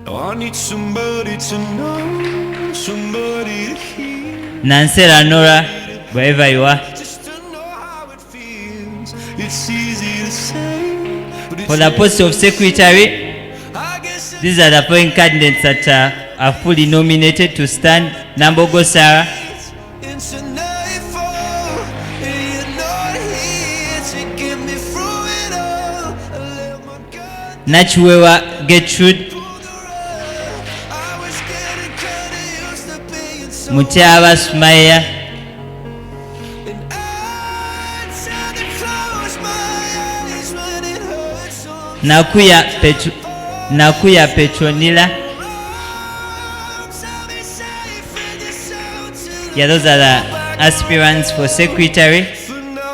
I need somebody to know, somebody to hear. Nansera Nora, wherever you are. Just to know how it feels. It's easy to say, but it's For the post of secretary, I guess these are the following candidates that are fully nominated to stand. Nambogo Sarah, it's a nightfall, and you're not here to get me through it all. I let my guard Nachiwewa Gertrude, pull the rug. I was getting kinda used to being so. Mutyaba Sumaya, And I tend to close my eyes when it hurts so. Nakuya Petronila. Tell me safe in your soul to Yeah, those are the aspirants for secretary.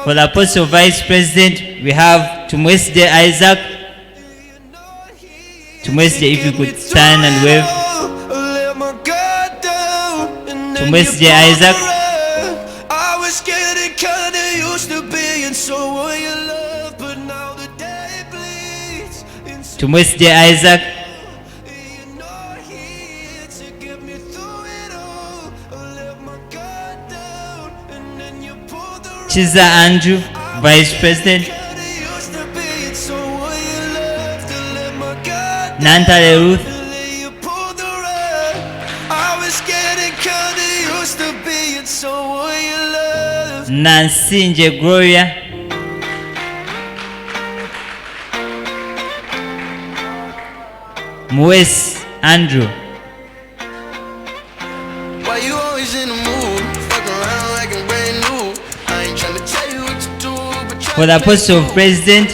For the post of vice president, we have Tumwesde Isaac. Tumwesde, if you could stand and wave. Tumwesde Isaac. I was getting kinda used to being so you love, but now the day bleeds into Tumwesde Isaac. you're not here to get me through it all. I let my guard down and then you pull the rug. Chiza Andrew, vice president. Kinda used to being so you love to let my guard down. Nantale Ruth. And then you pull the rug. I was getting kinda used to being so you love. Nansinje Gloria. Mwes Andrew. Why you always in the mood? Fuck around like I'm brand new. I ain't tryna tell you what to do, but try For the post of president,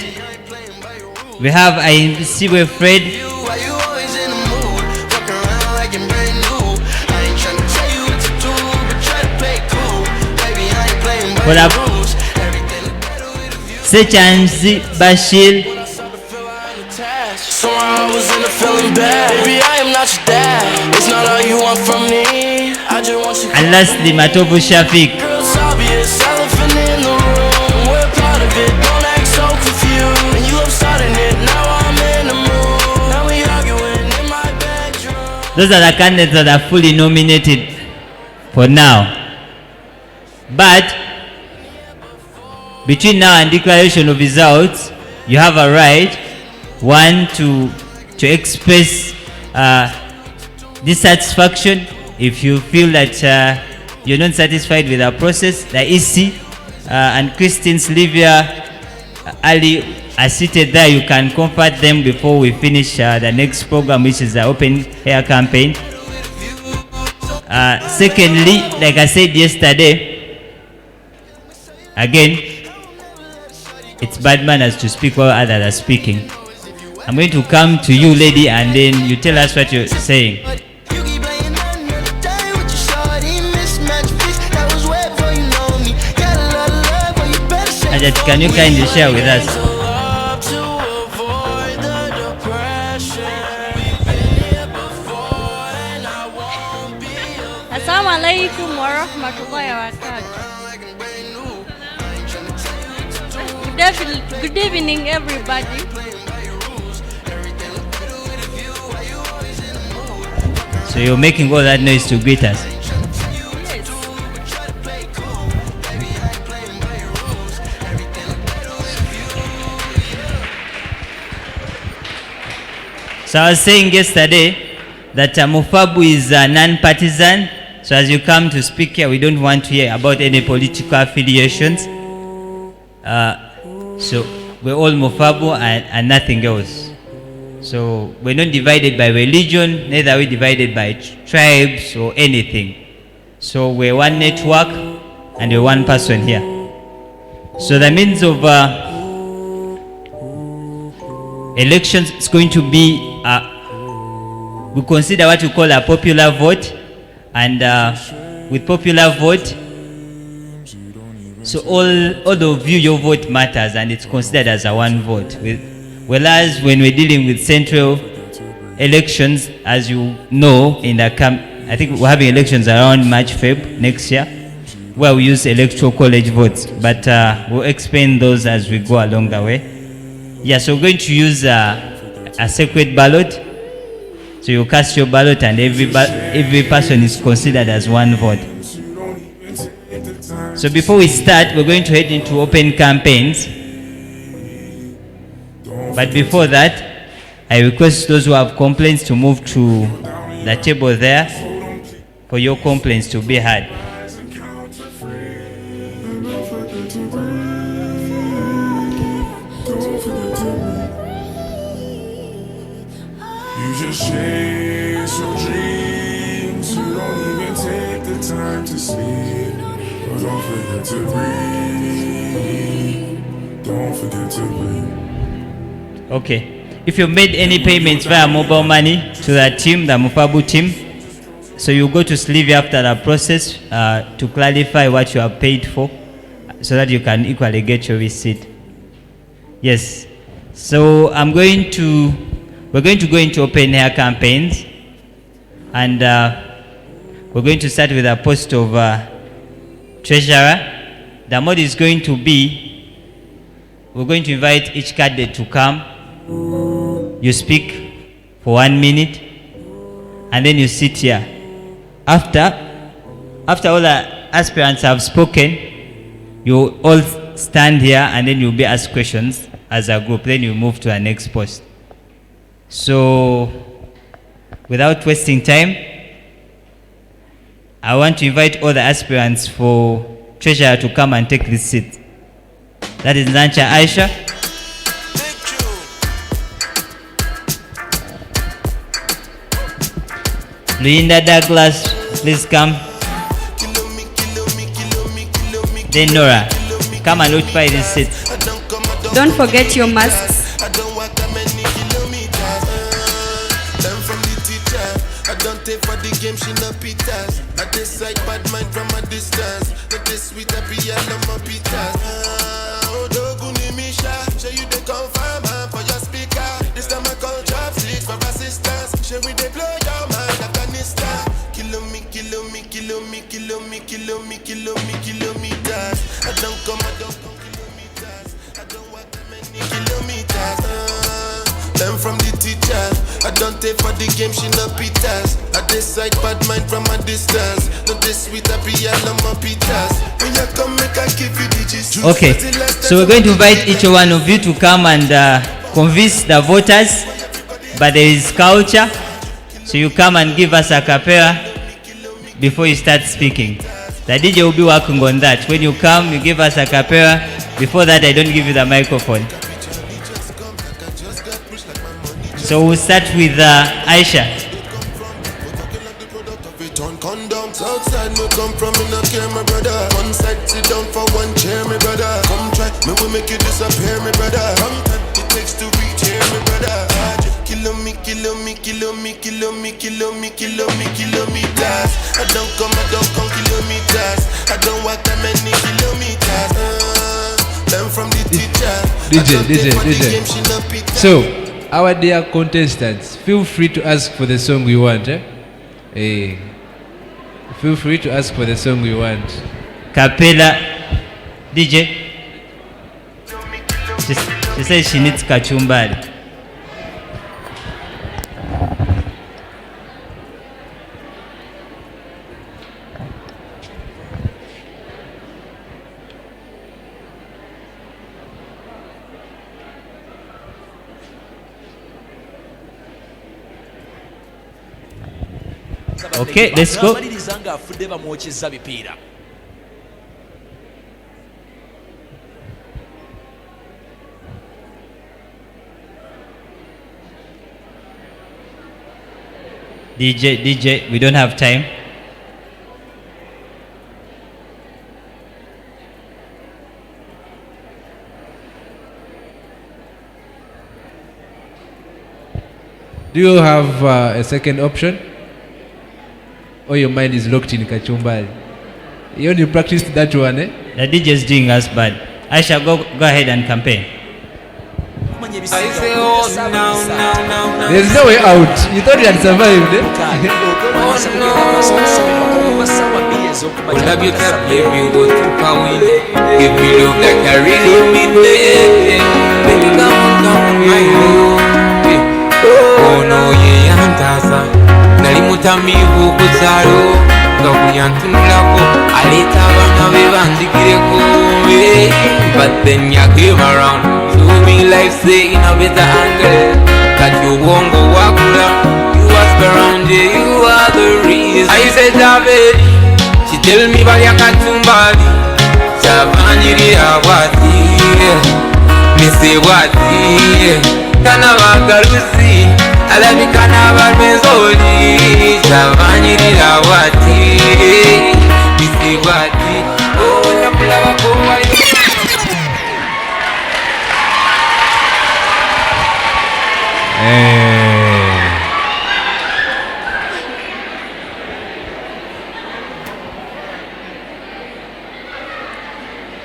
playing by your rules. we have Aimsiwe Fred. Why you always in the mood? Fuck around like I'm brand new. I ain't tryna tell you what to do, but try to play cool. Baby, I ain't playing by For your the- rules. Everything look better with a view. Sechanzi Bashir. I started to feel unattached. Somehow I was in a feeling bad. Baby, I am not your dad. It's not all you want from me. I just want you. And lastly, Matovu Shafik. Girls obvious, elephant in the room. We're part of it, don't act so confused. And you love starting it, now I'm in the mood. Now we arguing in my bedroom. Those are the candidates that are fully nominated for now. But between now and declaration of results, you have a right, one, to express dissatisfaction if you feel that you're not satisfied with our process. The EC and Christine Slivia Ali are seated there. You can comfort them before we finish the next program, which is the open air campaign. Secondly, like I said yesterday, again, it's bad manners to speak while others are speaking. I'm going to come to you, lady, and then you tell us what you're saying. You keep playing another day with your shawty, mismatch piece. That was way before you know me. Got a lot of love, but you better say Ajat, can you kindly share with us? love to avoid the depression. We've been here before, and I won't be a Assalamu alaikum wa rahmatullahi wa barakatuh. like I'm brand new. I ain't tryna tell you what to do. Good evening, everybody. Playing by your rules. Everything look better with a view. Why you always in the mood? So you're making all that noise to greet us. Yes. Try to play cool. Baby, I ain't playing by your rules. Everything look better with a view. So I was saying yesterday that MFABU is non-partisan. So as you come to speak here, we don't want to hear about any political affiliations. So we're all MFABU and nothing else. So we're not divided by religion, neither are we divided by tribes or anything. So we're one network and we're one person here. So the means of elections is going to be, we consider what we call a popular vote, and with popular vote, so all of you, your vote matters and it's considered as a one vote. Whereas when we're dealing with central elections, as you know, I think we're having elections around March, Feb next year, where we use electoral college votes, but we'll explain those as we go along the way. Yeah, so we're going to use a separate ballot. So you cast your ballot and every person is considered as one vote. So before we start, we're going to head into open campaigns. But before that, I request those who have complaints to move to the table there for your complaints to be heard. You just chase your dreams. You don't even take the time to sleep. But don't forget to breathe. Don't forget to breathe. Okay. If you made any payments via mobile money to the team, the MFABU team, so you go to Sleeve after the process to clarify what you have paid for so that you can equally get your receipt. Yes. So we're going to go into open air campaigns, and we're going to start with a post of treasurer. The mode is going to be, we're going to invite each candidate to come. You speak for 1 minute, and then you sit here. After all the aspirants have spoken, you all stand here, and then you'll be asked questions as a group. Then you move to the next post. So, without wasting time, I want to invite all the aspirants for treasurer to come and take this seat. That is Nancha Aisha. Luinda Douglas, please come. Then Nora, come and occupy this seat. Don't forget your masks. For the game, she no pitas. I decide bad mind from a distance. Not this sweet, I be all of my pitas. Oh, Doguni Misha, show you the confirm for your speaker. This time I call chopsticks for assistance. Show we they blow your mind, Afghanistan. Kilo me, kilometers. I don't come kilometers. I don't walk that many kilometers. Learn from the teacher. I don't take for the game, she no pitas. I decide bad mind from a distance. Not this sweet, I be all of my pitas. When you come, make I give you digits. Okay, so we're going to invite each one of you to come and convince the voters, but there is culture. So you come and give us a cappella before you start speaking. The DJ will be working on that. When you come, you give us a cappella. Before that, I don't give you the microphone. So we'll start with Aisha. Outside me come from, me no care, my brother. One side sit down for one chair, my brother. Come try, me will make you disappear, my brother. Come time it takes to reach here, my brother. Kilometers. I don't come kilometers. I don't walk that many kilometers. Learn from the teacher. DJ. So, our dear contestants, feel free to ask for the song you want. Feel free to ask for the song you want. Capella. DJ. She says she needs kachumbari. Okay, let's go. DJ, we don't have time. Do you have a second option? Or your mind is locked in kachumbari? You only practiced that one, eh? The DJ is doing us bad. Aisha, go ahead and campaign. There's no way out. You thought you had survived, eh? Oh no, yeah, muyitamivu kuzalo nga kuyantunulako aleta abana be bandikireko but then you came around show me life say in a better angle kati obwongo wakula you ask around you are the reason I said David she tell me balya katumbali kyavanyirira bwati mise bwati kana bagarusi alabikana balmezoli kyavanyirira bwati mise bwati namulaba kowali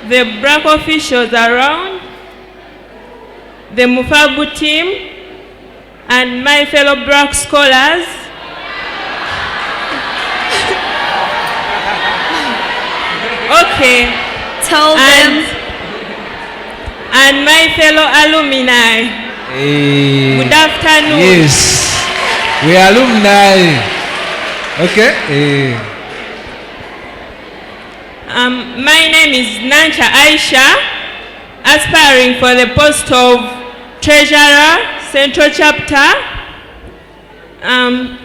the black officials around, the MFABU team, and my fellow black scholars. Okay. Tell them. And my fellow alumni. Good afternoon. Yes, we are alumni. Okay. My name is Nancha Aisha, aspiring for the post of Treasurer, Central Chapter.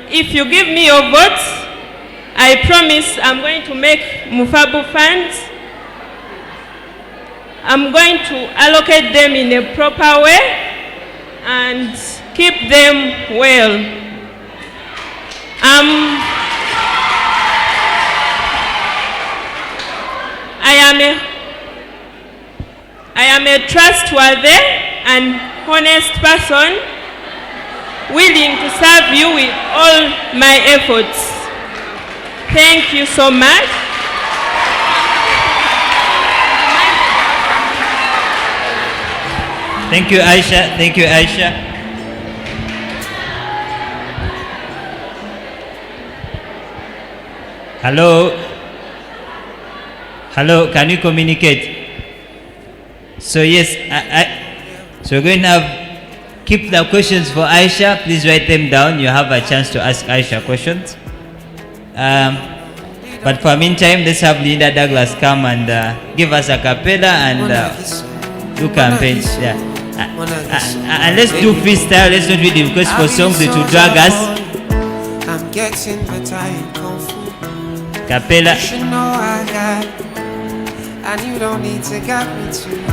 If you give me your votes, I promise I'm going to make MFABU funds. I'm going to allocate them in a proper way and keep them well. I am a trustworthy and honest person, willing to serve you with all my efforts. Thank you so much. Thank you, Aisha. Thank you, Aisha. Hello. Hello, can you communicate? So yes, so we're going to keep the questions for Aisha. Please write them down. You have a chance to ask Aisha questions. But for meantime, let's have Linda Douglas come and give us a cappella and do campaigns. Yeah. And let's do freestyle. Let's not really request for songs that will drag us. I'm getting better in Kung Fu. Cappella. You should know I got, and you don't need to get me too.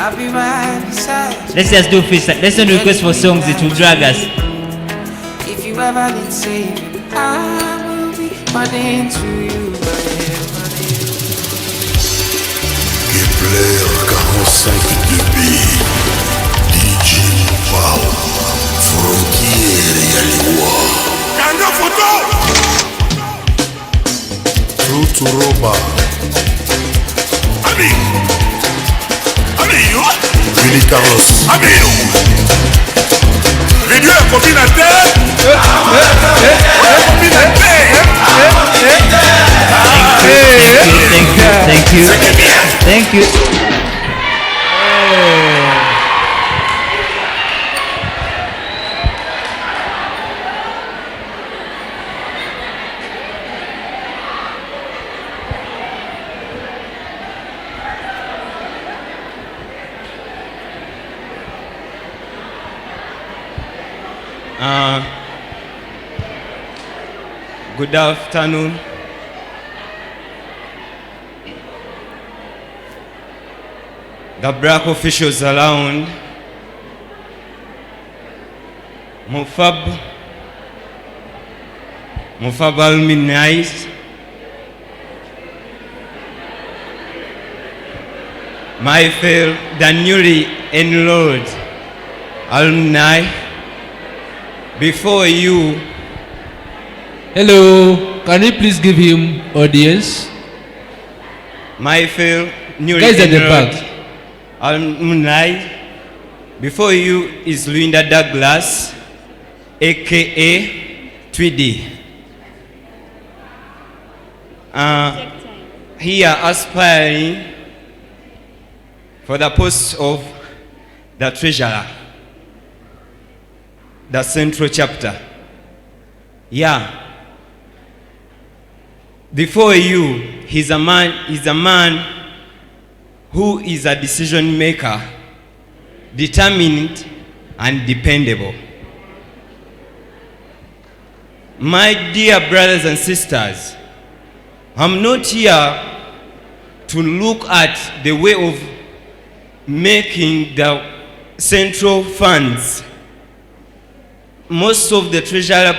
I'll be right beside you. Let's just do freestyle. Let's not request for songs that will drag us. If you ever need saving, I will be running to you. Kepler 45 DJ Pau Frontiere Yaliwa Kanga photo Fruit Roba Ami yo Willy Carlos Ami yo Video ya combinateur Thank you. Thank you. Good afternoon. The black officials around, MFABU alumni, my fellow, the newly enrolled alumni, before you. Hello, can you please give him audience? My fellow, newly guys at the enrolled back. alumni, before you is Linda Douglas, aka Tweedy. Here aspiring for the post of the treasurer, the central chapter. Yeah. Before you, he's a man who is a decision maker, determined and dependable. My dear brothers and sisters, I'm not here to look at the way of making the central funds. Most of the treasurers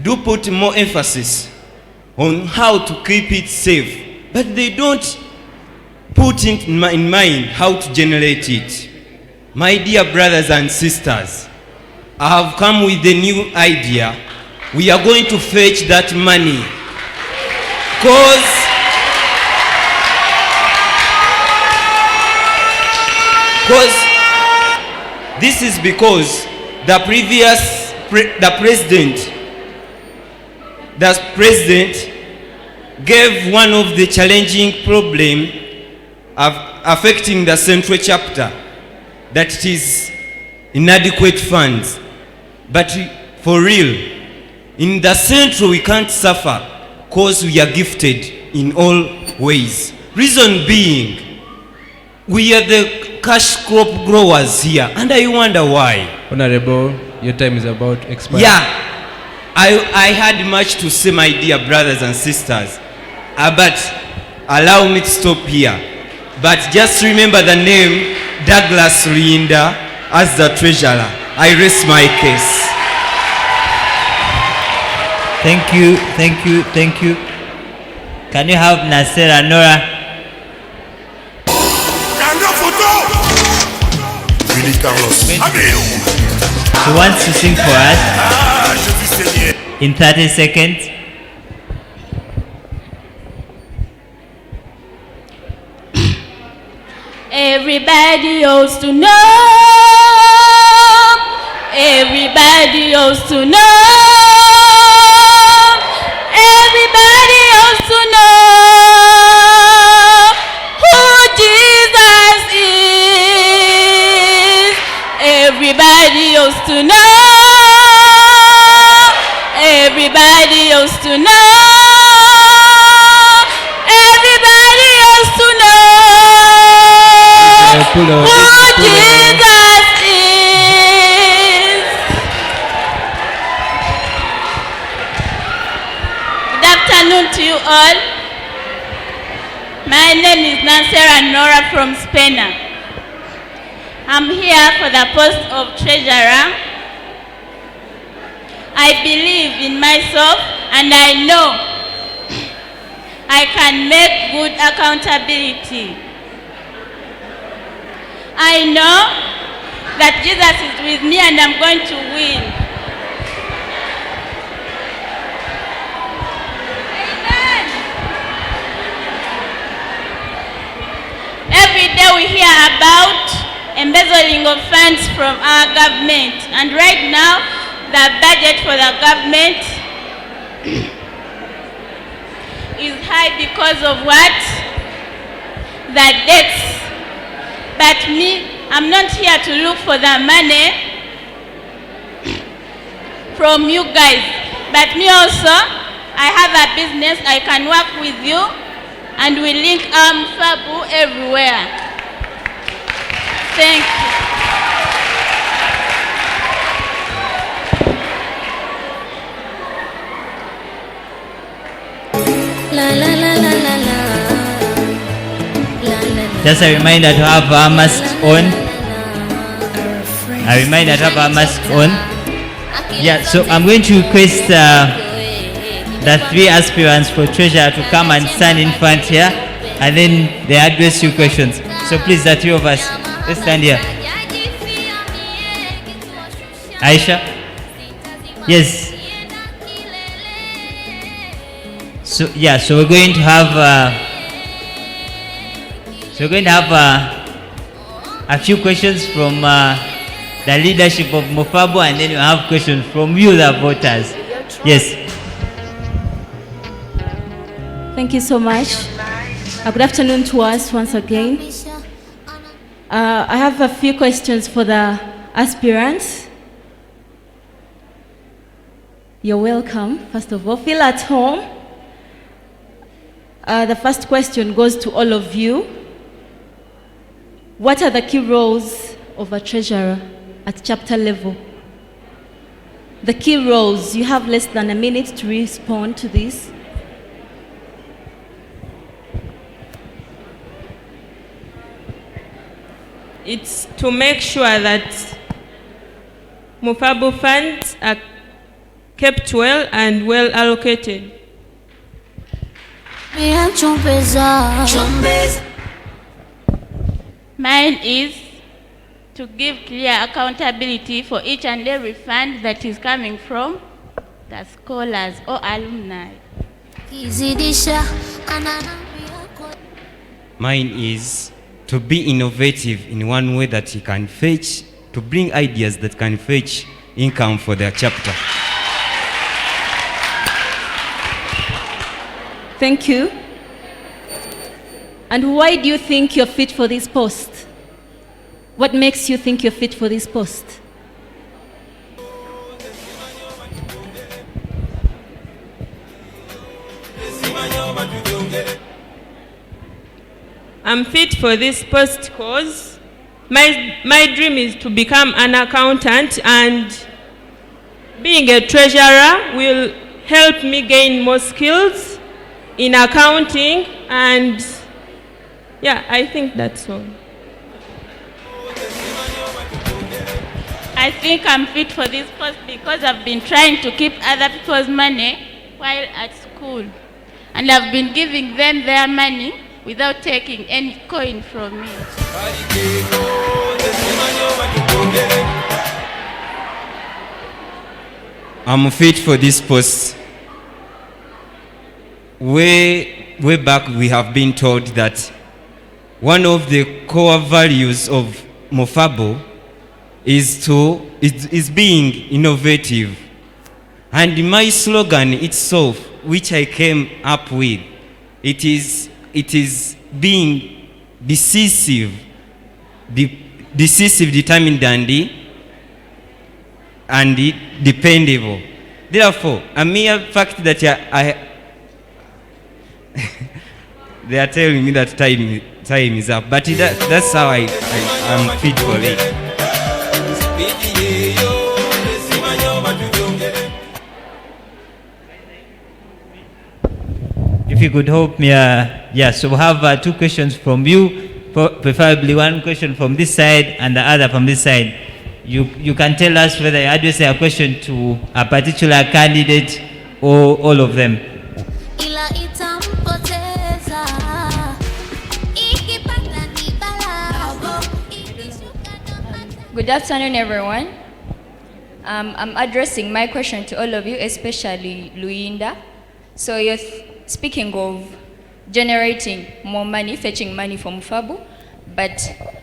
do put more emphasis on how to keep it safe, but they don't put in mind how to generate it. My dear brothers and sisters, I have come with a new idea. We are going to fetch that money. This is because the president gave one of the challenging problem affecting the central chapter, that it is inadequate funds. But for real, in the central we can't suffer because we are gifted in all ways. Reason being, we are the cash crop growers here, and I wonder why. Honorable, your time is about to expire. Yeah, I had much to say, my dear brothers and sisters, but allow me to stop here. But just remember the name Douglas Linda as the treasurer. I rest my case. Thank you, thank you, thank you. Can you have Nasera Nora? She wants to sing for us in 30 seconds. Everybody else to know. Everybody else to know. Everybody else to know who Jesus is. Everybody else to know. Everybody else to know. Everybody else to know who Jesus is. Good afternoon to you all. My name is Nasera Nora from Spena. I'm here for the post of treasurer. I believe in myself and I know I can make good accountability. I know that Jesus is with me and I'm going to win. Amen. Every day we hear about embezzling of funds from our government, and right now the budget for the government is high because of what? The debts. But me, I'm not here to look for the money from you guys. But me also, I have a business. I can work with you and we link MFABU everywhere. Thank you. Just a reminder to have our masks on. A reminder to have our mask on. Yeah, so I'm going to request the three aspirants for treasurer to come and stand in front here, and then they address you questions. So please, the three of us, let's stand here. Aisha? Yes. So yeah, so we're going to have a few questions from the leadership of MFABU, and then we'll have questions from you, the voters. Yes. Thank you so much. Good afternoon to us once again. I have a few questions for the aspirants. You're welcome, first of all. Feel at home. The first question goes to all of you. What are the key roles of a treasurer at chapter level? The key roles, you have less than a minute to respond to this. It's to make sure that MFABU funds are kept well and well allocated. Mine is to give clear accountability for each and every fund that is coming from the scholars or alumni. Mine is to be innovative in one way that he can fetch, to bring ideas that can fetch income for their chapter. Thank you. And why do you think you're fit for this post? What makes you think you're fit for this post? I'm fit for this post because my dream is to become an accountant, and being a treasurer will help me gain more skills in accounting, and yeah, I think that's all. I think I'm fit for this post because I've been trying to keep other people's money while at school. And I've been giving them their money without taking any coin from me. I'm fit for this post. Way back we have been told that one of the core values of MFABU is being innovative. And my slogan itself, which I came up with, it is being decisive, determined, and dependable. Therefore, a mere fact that they are telling me that time is up, but that's how I'm fit for it. If you could help me, so we have 2 questions from you, preferably 1 question from this side and the other from this side. You can tell us whether you address a question to a particular candidate or all of them. Good afternoon, everyone. I'm addressing my question to all of you, especially Luinda. So you're speaking of generating more money, fetching money from MFABU, but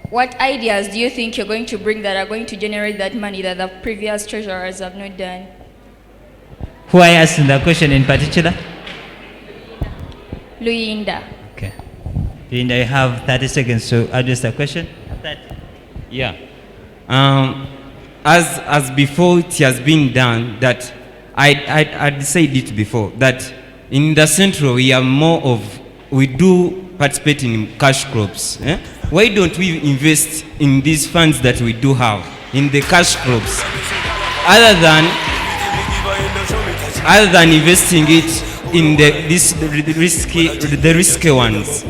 what ideas do you think you're going to bring that are going to generate that money that the previous treasurers have not done? Who are you asking the question in particular? Luinda. Okay. Luinda, you have 30 seconds to address the question. 30. Yeah. As before it has been done, that I'd said it before, that in the Central we do participate in cash crops. Why don't we invest in these funds that we do have in the cash crops, other than investing it in the risky ones?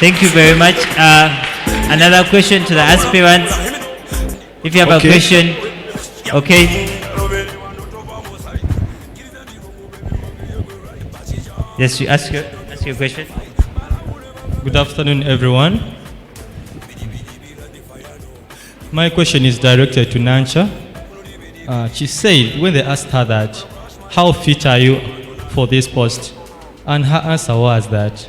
Thank you very much. Another question to the aspirants. If you have a question, okay. Yes, you ask your question. Good afternoon, everyone. My question is directed to Nansha. She said when they asked her that, how fit are you for this post? And her answer was that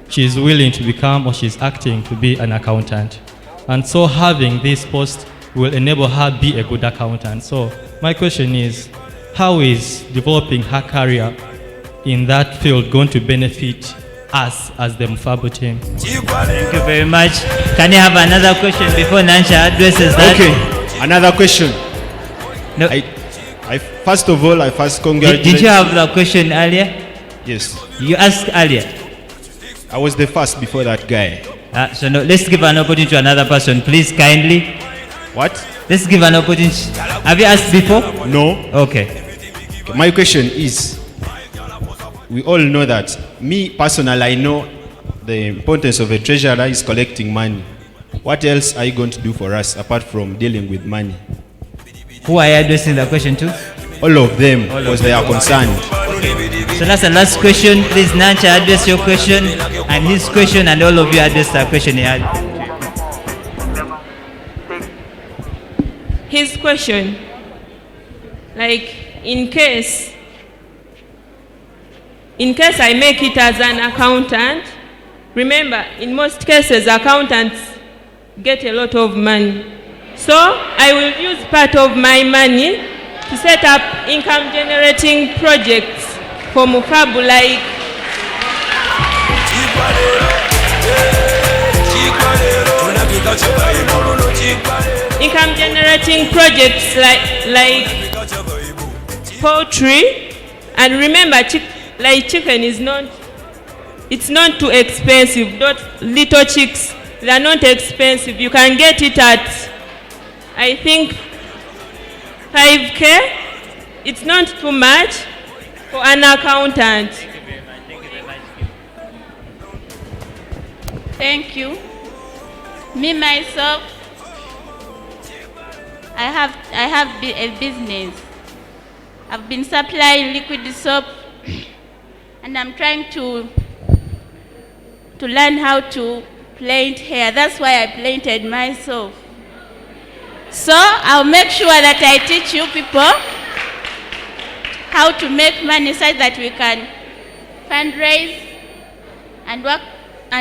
she is willing to become, or she's acting to be, an accountant. And so having this post will enable her be a good accountant. So my question is, how is developing her career in that field going to benefit us as the MFABU team? Thank you very much. Can you have another question before Nansha addresses that? Okay, another question. No. I first of all, I first congratulate. Did you have the question earlier? Yes. You asked earlier. I was the first before that guy. So no, let's give an opportunity to another person, please, kindly. What? Let's give an opportunity. Have you asked before? No. Okay. My question is, we all know that, me personally, I know the importance of a treasurer is collecting money. What else are you going to do for us apart from dealing with money? Who are you addressing the question to? All of them, because they are concerned. So that's the last question. Please, Nancha, address your question and his question, and all of you address the question he had. His question, like in case I make it as an accountant, remember in most cases accountants get a lot of money. So I will use part of my money to set up income generating projects for MFABU, like income generating projects like poultry. And remember, like chicken is not, it's not too expensive. Little chicks, they are not expensive. You can get it at, I think, 5K. It's not too much for an accountant. Thank you. Me myself, I have a business. I've been supplying liquid soap, and I'm trying to learn how to plait hair. That's why I plaited myself. So I'll make sure that I teach you people how to make money so that we can fundraise and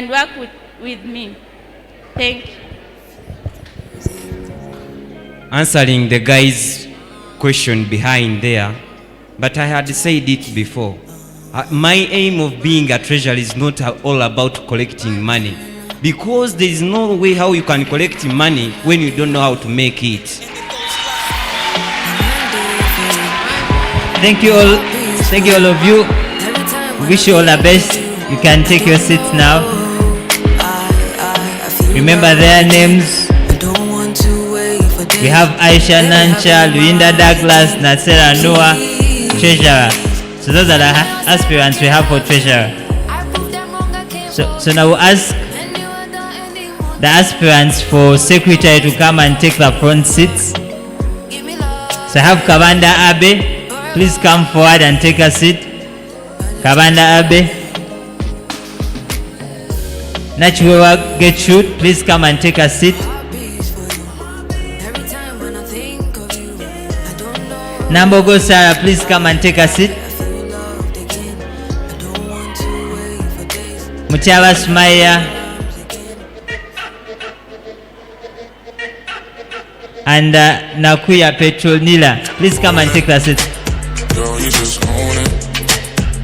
work with me. Thank you. Answering the guy's question behind there, but I had said it before. My aim of being a treasurer is not all about collecting money, because there is no way how you can collect money when you don't know how to make it. Thank you all. Thank you all of you. Wish you all the best. You can take your seats now. Remember their names. We have Aisha Nancha, Luinda Douglas, Nasera Noah, treasurer. So those are the aspirants we have for treasurer. So now we'll ask the aspirants for secretary to come and take the front seats. So I have Kabanda Abe. Please come forward and take a seat. Kabanda Abe. Nachiwewa Gertrude, please come and take a seat. Nambogo Sarah, please come and take a seat. Muchaba Sumaya and Nakuya Petronila, please come and take a seat. Girl, you just own it,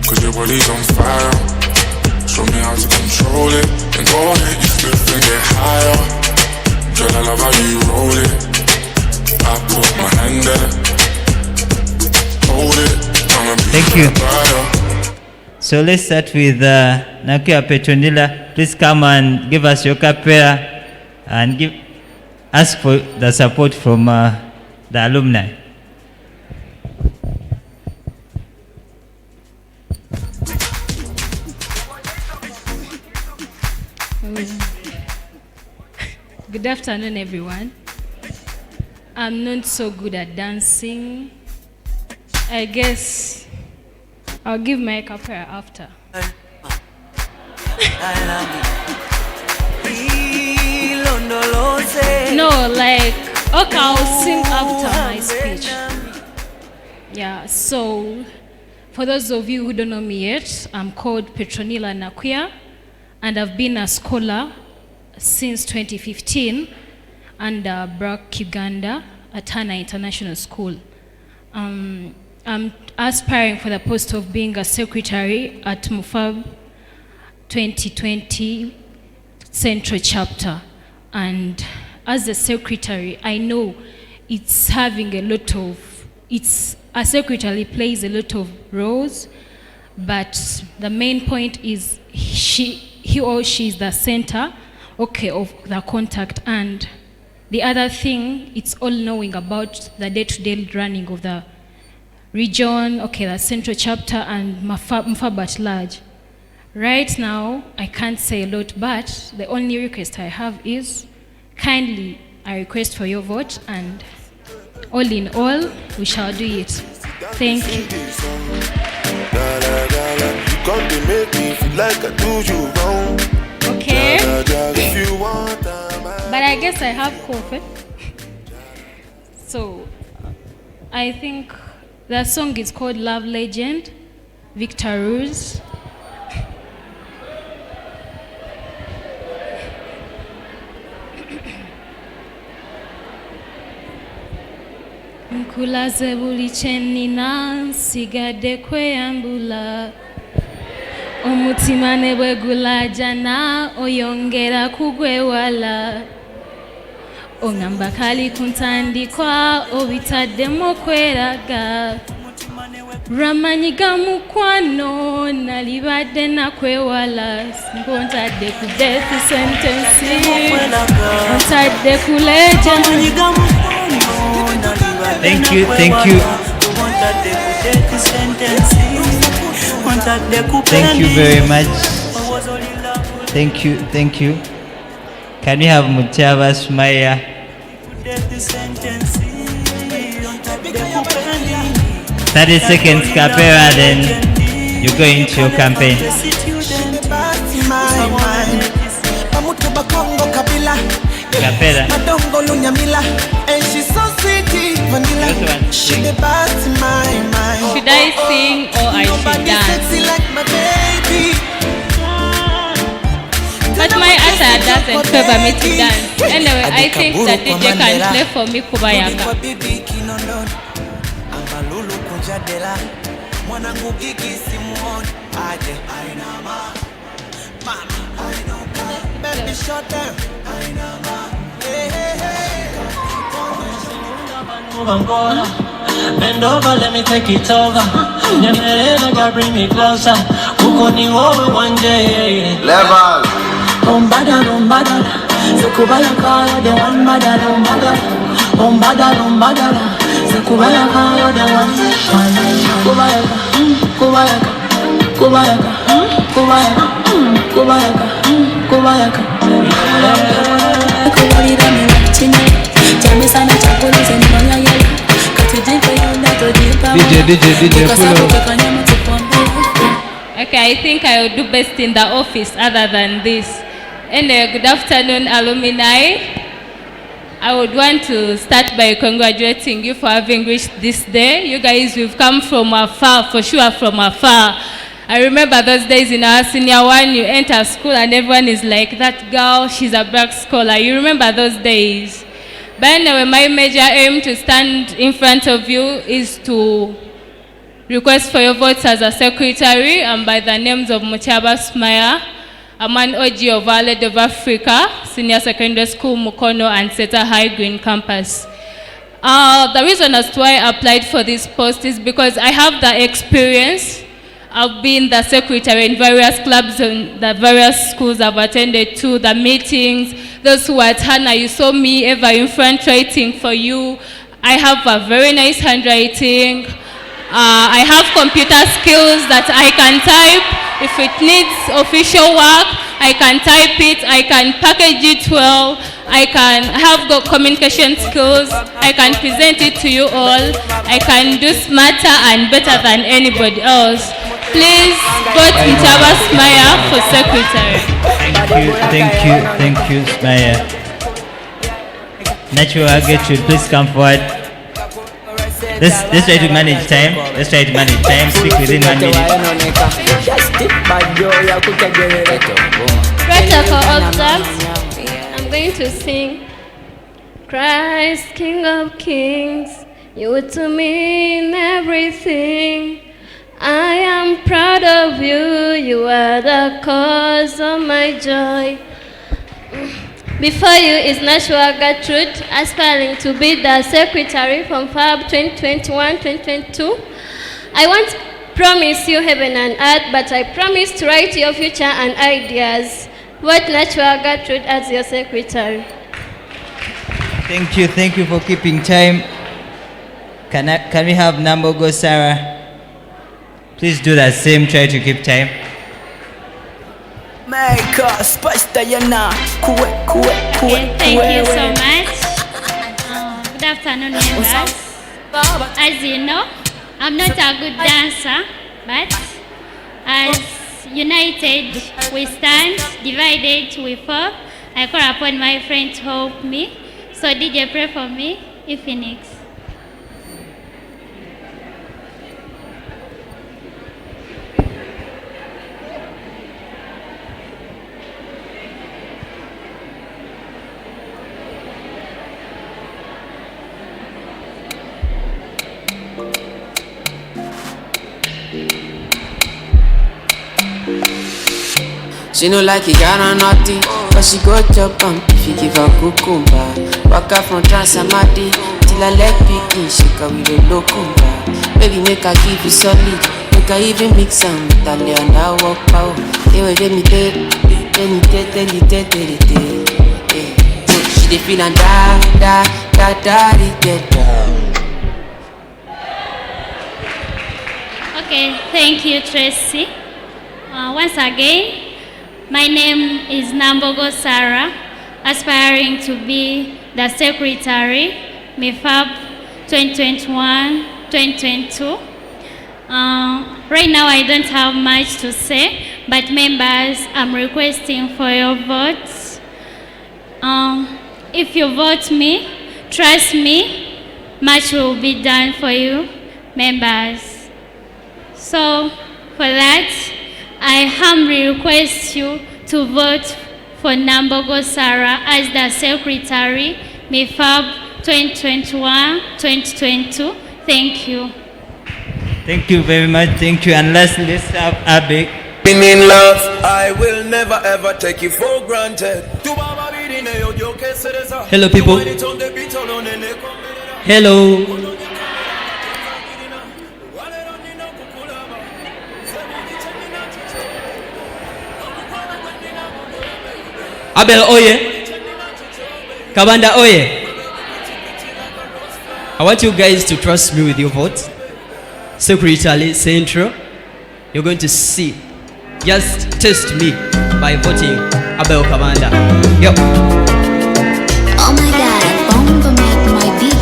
'cause your body's on fire. Show me how to control it, and go ahead, you flip and get higher. Girl, I love how you roll it. I put my hand there, hold it, I'ma be Thank you. fire. So let's start with Nakuya Petronila. Please come and give us your capella and ask for the support from the alumni. Good afternoon, everyone. I'm not so good at dancing. I guess I'll give my capoeira after. No, like, okay, I'll sing after my speech. Yeah, so for those of you who don't know me yet, I'm called Petronila Nakuya, and I've been a scholar since 2015 under BRAC Uganda at Hana International School. I'm aspiring for the post of being a secretary at MFABU 2020 Central Chapter. And as a secretary, I know it's having a lot of it's a secretary plays a lot of roles, but the main point is he or she is the center, okay, of the contact, and the other thing, it's all knowing about the day-to-day running of the region, okay, the central chapter and MFABU at large. Right now, I can't say a lot, but the only request I have is kindly I request for your vote, and all in all, we shall do it. Thank you. Okay. But I guess I have coffee. So, I think the song is called Love Legend, Victor Rules. Nkulaze buli kyenina nsigadde kweyambula omutima ne bwegulajana oyongera kugwewala ongamba kali kuntandikwa obitaddemu okweraga lwamanyiga mukwano nalibadde nakwewala mpontadde ku death sentence ontadde ku legend. Thank you, thank you. Thank you very much. Thank you, thank you. Can we have Mutiaba Smaya? 30 seconds capera, then you go into your campaign. Capella. Should I sing or I should dance? But my answer doesn't favor me to dance. Anyway, I think that DJ can play for me Kubayaka. Bend over, let me take it over. Never bring me closer. Who ni over one day. Level. Umbada. Zukubaya kaya de one mada. Umbada. Zukubaya kaya de one. Kubayaka. DJ, pull up. Okay, I think I will do best in the office other than this. Anyway, good afternoon, alumni. I would want to start by congratulating you for having reached this day. You guys, we've come from afar, for sure from afar. I remember those days in our senior one, you enter school and everyone is like, that girl, she's a black scholar. You remember those days? But anyway, my major aim to stand in front of you is to request for your votes as a secretary and by the names of Mutiaba Smaya, Aman Oji of Valley of Africa, Senior Secondary School, Mukono, and Seta High Green Campus. The reason as to why I applied for this post is because I have the experience. I've been the secretary in various clubs and the various schools I've attended to, the meetings. Those who are at Hannah, you saw me ever in front writing for you. I have a very nice handwriting. I have computer skills that I can type. If it needs official work, I can type it. I can package it well. I can have good communication skills. I can present it to you all. I can do smarter and better than anybody else. Please vote Mutiaba Smaya for secretary. Thank you, Smaya. Natural Gertrude, please come forward. Let's try to manage time. Speak within 1 minute. Protocol observed. I'm going to sing. Christ, King of Kings, you to mean everything. I am proud of you. You are the cause of my joy. Before you is Nashua Gertrude, aspiring to be the secretary from FAB 2021-2022. I won't promise you heaven and earth, but I promise to write your future and ideas. Vote Nashua Gertrude as your secretary. Thank you for keeping time. Can we have Nambogo Sarah? Please do that same, try to keep time. Make us spice Diana. Thank you so much. Good afternoon, members. As you know, I'm not a good dancer, but as united we stand, divided we fall. I call upon my friend to help me. So DJ, pray for me, Phoenix. She no like it, got on naughty, but she go chop if you give her cucumber. Walk out from Transamadi, till I leg picking, shake her with a locumba. Baby, make her give you solid, make her even mix some Italian, I walk out. They will get me dead, she dey feel and da, Okay, thank you, Tracy. Once again, my name is Nambogo Sarah, aspiring to be the secretary, MFAB 2021-2022. Right now I don't have much to say, but members, I'm requesting for your votes. If you vote me, trust me, much will be done for you, members. So, for that, I humbly request you to vote for Nambogo Sarah as the secretary, MFAB 2021-2022. Thank you. Thank you very much. Thank you. And lastly, let's have Abe. In love, I will never ever take you for granted. Hello, people. Hello. Abel Oye. Kabanda Oye. I want you guys to trust me with your vote. Secretary Central, you're going to see. Just test me by voting Abel Kabanda. Yo. Oh my God, Bongo make my beat.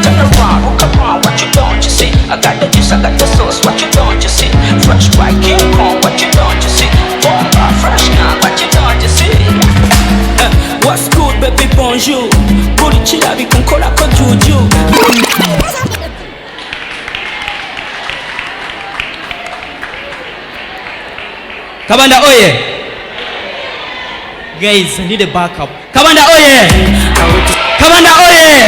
Turn around, look around, what you don't you see? I got the juice, I got the sauce, what you don't you see? Fresh white King Kong, what you don't you see? Bomba, fresh gun, what you don't you see? What's good, baby, bonjour. Booty chilla, we can call a juju. Kabanda Oye. Guys, I need a backup. Kabanda Oye. Kabanda Oye.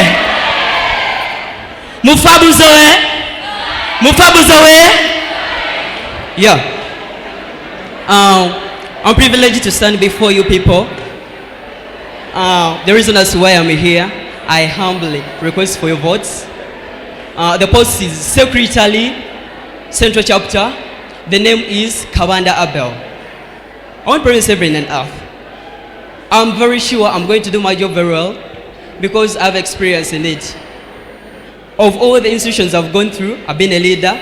MFABU Zoe. MFABU Zoe. Yeah. I'm privileged to stand before you people. The reason as why I'm here, I humbly request for your votes. The post is Secretary Central Chapter. The name is Kabanda Abel. I want to promise heaven and earth. I'm very sure I'm going to do my job very well because I have experience in it. Of all the institutions I've gone through, I've been a leader,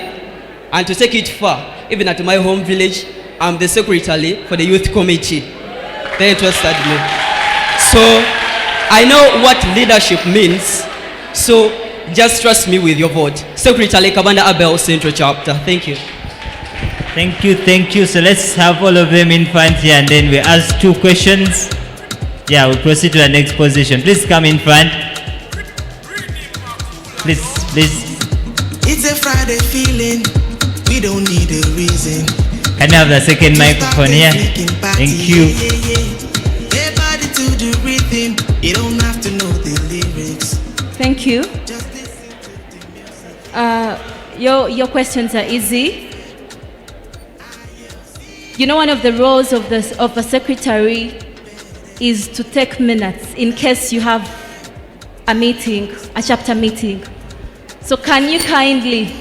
and to take it far, even at my home village, I'm the secretary for the youth committee. They entrusted me. So I know what leadership means. So just trust me with your vote. Secretary Kabanda Abel, Central Chapter. Thank you. Thank you. So let's have all of them in front here and then we ask 2 questions. Yeah, we'll proceed to the next position. Please come in front. Please. It's a Friday feeling. We don't need a reason. Can we have the second microphone here? Thank you. Everybody to the rhythm. You don't have to know the lyrics. Thank you. Your questions are easy. You know, one of the roles of a secretary is to take minutes in case you have a meeting, a chapter meeting. So can you kindly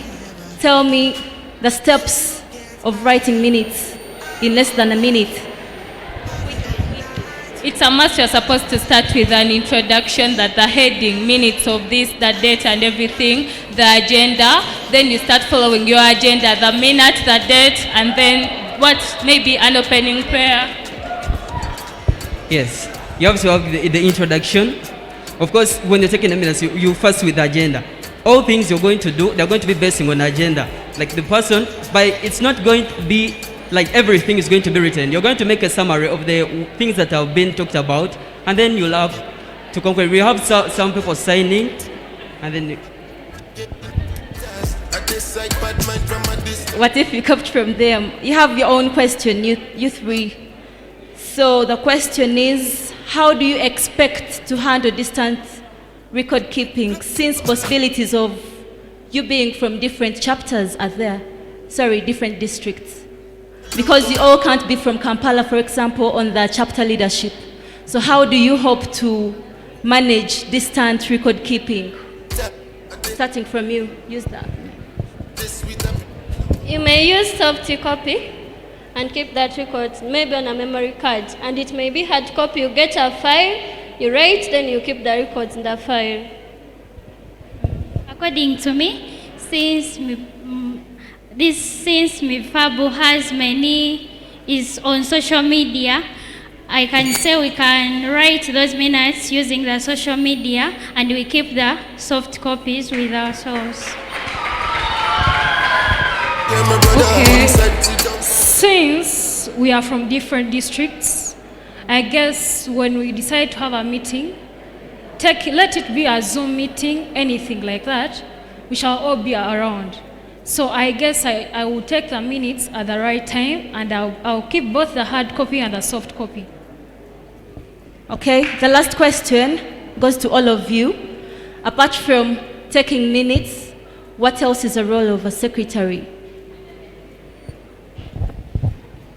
tell me the steps of writing minutes in less than a minute? It's a must. You're supposed to start with an introduction, that the heading, minutes of this, the date and everything, the agenda. Then you start following your agenda, the minute, the date, and then what, maybe an opening prayer. Yes, you have to have the introduction. Of course, when you're taking the minutes, you first with the agenda. All things you're going to do, they're going to be based on agenda. Like the person, but it's not going to be like everything is going to be written. You're going to make a summary of the things that have been talked about, and then you'll have to conclude. We have some people signing, and then. What if you copied from them? You have your own question, you three. So the question is, how do you expect to handle distant record keeping, since possibilities of you being from different chapters are there? Sorry, different districts. Because you all can't be from Kampala, for example, on the chapter leadership. So how do you hope to manage distant record keeping? Starting from you, use that. You may use soft copy and keep that record maybe on a memory card. And it may be hard copy. You get a file, you write, then you keep the records in the file. According to me, since MFABU has many, is on social media, I can say we can write those minutes using the social media, and we keep the soft copies with ourselves. Okay, since we are from different districts, I guess when we decide to have a meeting, let it be a Zoom meeting, anything like that, we shall all be around. So I guess I will take the minutes at the right time, and I'll keep both the hard copy and the soft copy. Okay, the last question goes to all of you. Apart from taking minutes, what else is the role of a secretary?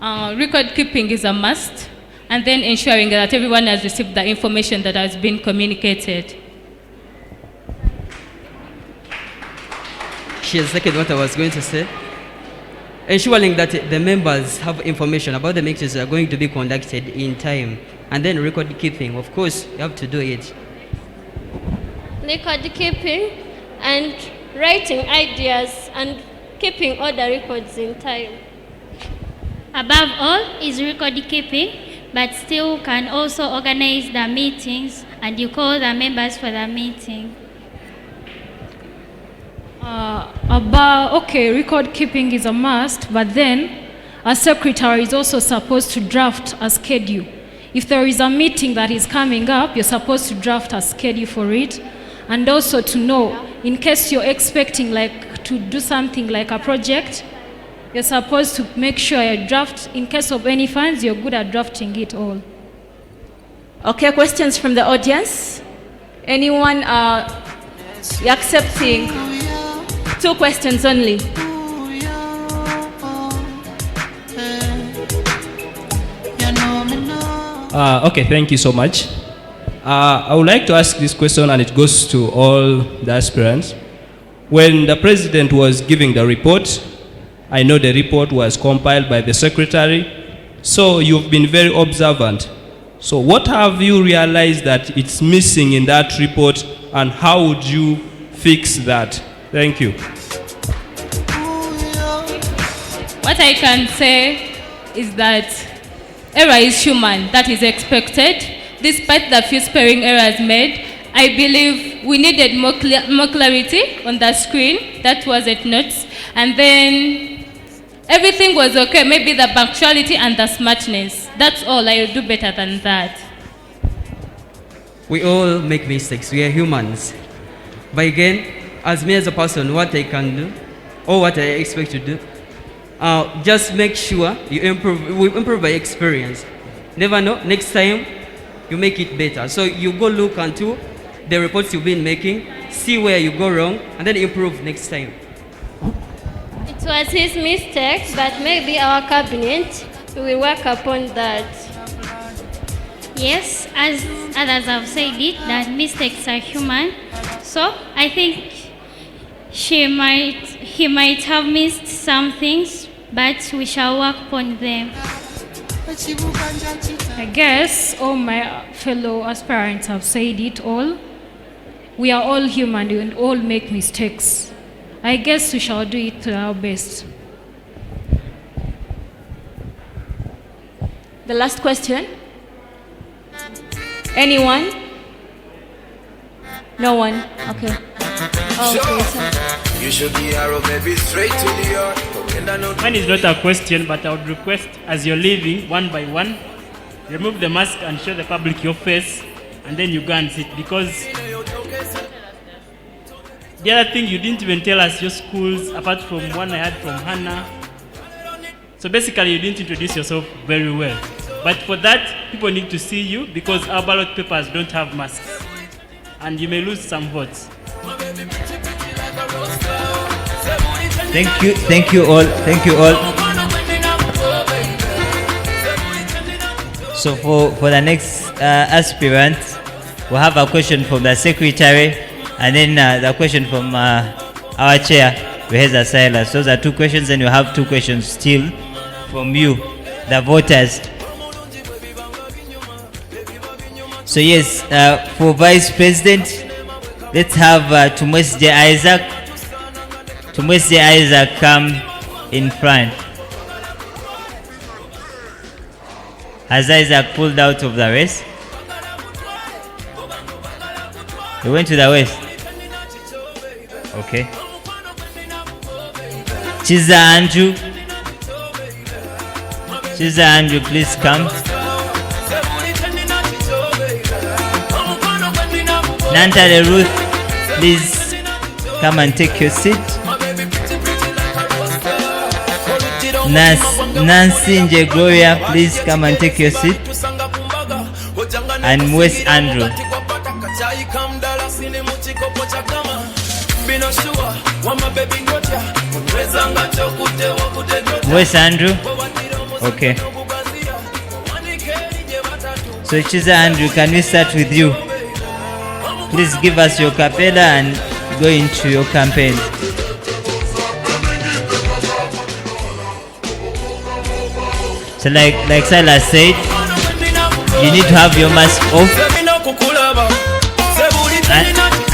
Record keeping is a must, and then ensuring that everyone has received the information that has been communicated. She has seconded what I was going to say. Ensuring that the members have information about the meetings that are going to be conducted in time. And then record keeping, of course, you have to do it. Record keeping and writing ideas and keeping all the records in time. Above all is record keeping, but still can also organize the meetings, and you call the members for the meeting. Okay, record keeping is a must, but then a secretary is also supposed to draft a schedule. If there is a meeting that is coming up, you're supposed to draft a schedule for it, and also to know, in case you're expecting like to do something like a project, you're supposed to make sure you draft, in case of any funds, you're good at drafting it all. Okay, questions from the audience? Anyone you're accepting? 2 questions only. Okay, thank you so much. I would like to ask this question, and it goes to all the aspirants. When the president was giving the report, I know the report was compiled by the secretary, so you've been very observant. So what have you realized that it's missing in that report, and how would you fix that? Thank you. What I can say is that error is human, that is expected. Despite the few spelling errors made, I believe we needed more clarity on the screen. That was at notes. And then everything was okay, maybe the punctuality and the smartness. That's all. I will do better than that. We all make mistakes. We are humans. But again, as me as a person, what I can do, or what I expect to do, just make sure you improve by experience. Never know, next time you make it better. So you go look into the reports you've been making, see where you go wrong, and then improve next time. It was his mistake, but maybe our cabinet will work upon that. Yes, as others have said it, that mistakes are human. So I think he might have missed some things, but we shall work upon them. I guess all my fellow aspirants have said it all. We are all human and all make mistakes. I guess we shall do it to our best. The last question. Anyone? No one? Okay. Okay, sir. You should be arrow, baby, straight to the heart. Mine is not a question, but I would request, as you're leaving, one by one, remove the mask and show the public your face, and then you go and sit. Because the other thing, you didn't even tell us your schools, apart from one I had from Hannah. So basically, you didn't introduce yourself very well. But for that, people need to see you, because our ballot papers don't have masks. And you may lose some votes. Thank you all. So for the next aspirant, we'll have a question from the secretary, and then the question from our chair, Reheza Silas. Those are 2 questions, and you have 2 questions still from you, the voters. So yes, for Vice President, let's have Tumwesje Isaac. Tumwesje Isaac come in front. Has Isaac pulled out of the race? He went to the west. Okay. Chiza Andrew. Chiza Andrew, please come. Nantale Ruth, please come and take your seat. Nancy Nje Gloria, please come and take your seat. And West Andrew. West Andrew? Okay. So Chiza Andrew, can we start with you? Please give us your capella and go into your campaign. So like Silas said, you need to have your mask off.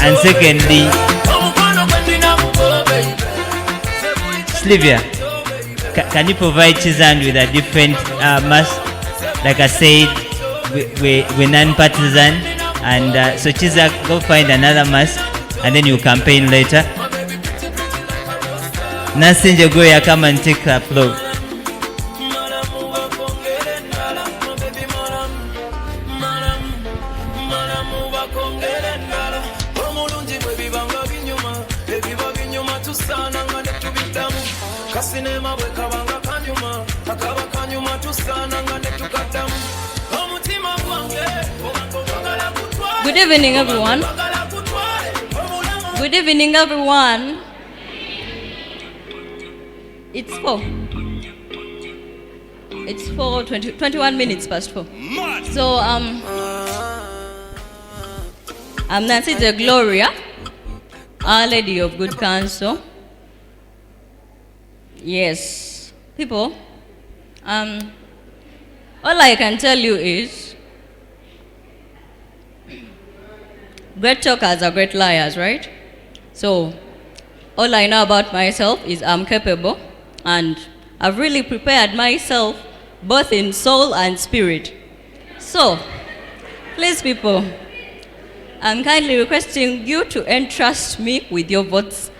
And secondly, Slivia, can you provide Chizan with a different mask? Like I said, we're non-partisan, and so Chizak, go find another mask, and then you campaign later. Nasinja Goya, come and take the floor. Good evening, everyone. Good evening, everyone. It's 21 minutes past 4. So, I'm Nancy De Gloria, Our Lady of Good Counsel. Yes, people, all I can tell you is, great talkers are great liars, right? So, all I know about myself is I'm capable, and I've really prepared myself both in soul and spirit. So, please people, I'm kindly requesting you to entrust me with your votes.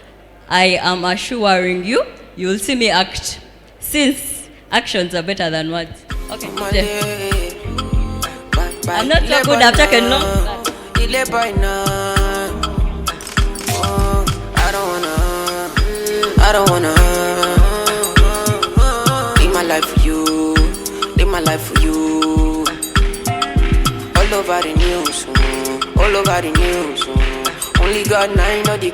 I am assuring you, you'll see me act, since actions are better than words. Okay, I'm not so good, I've taken notes. I don't wanna live my life for you, live my life for you. All over the news, all over the news. Only God and I know the.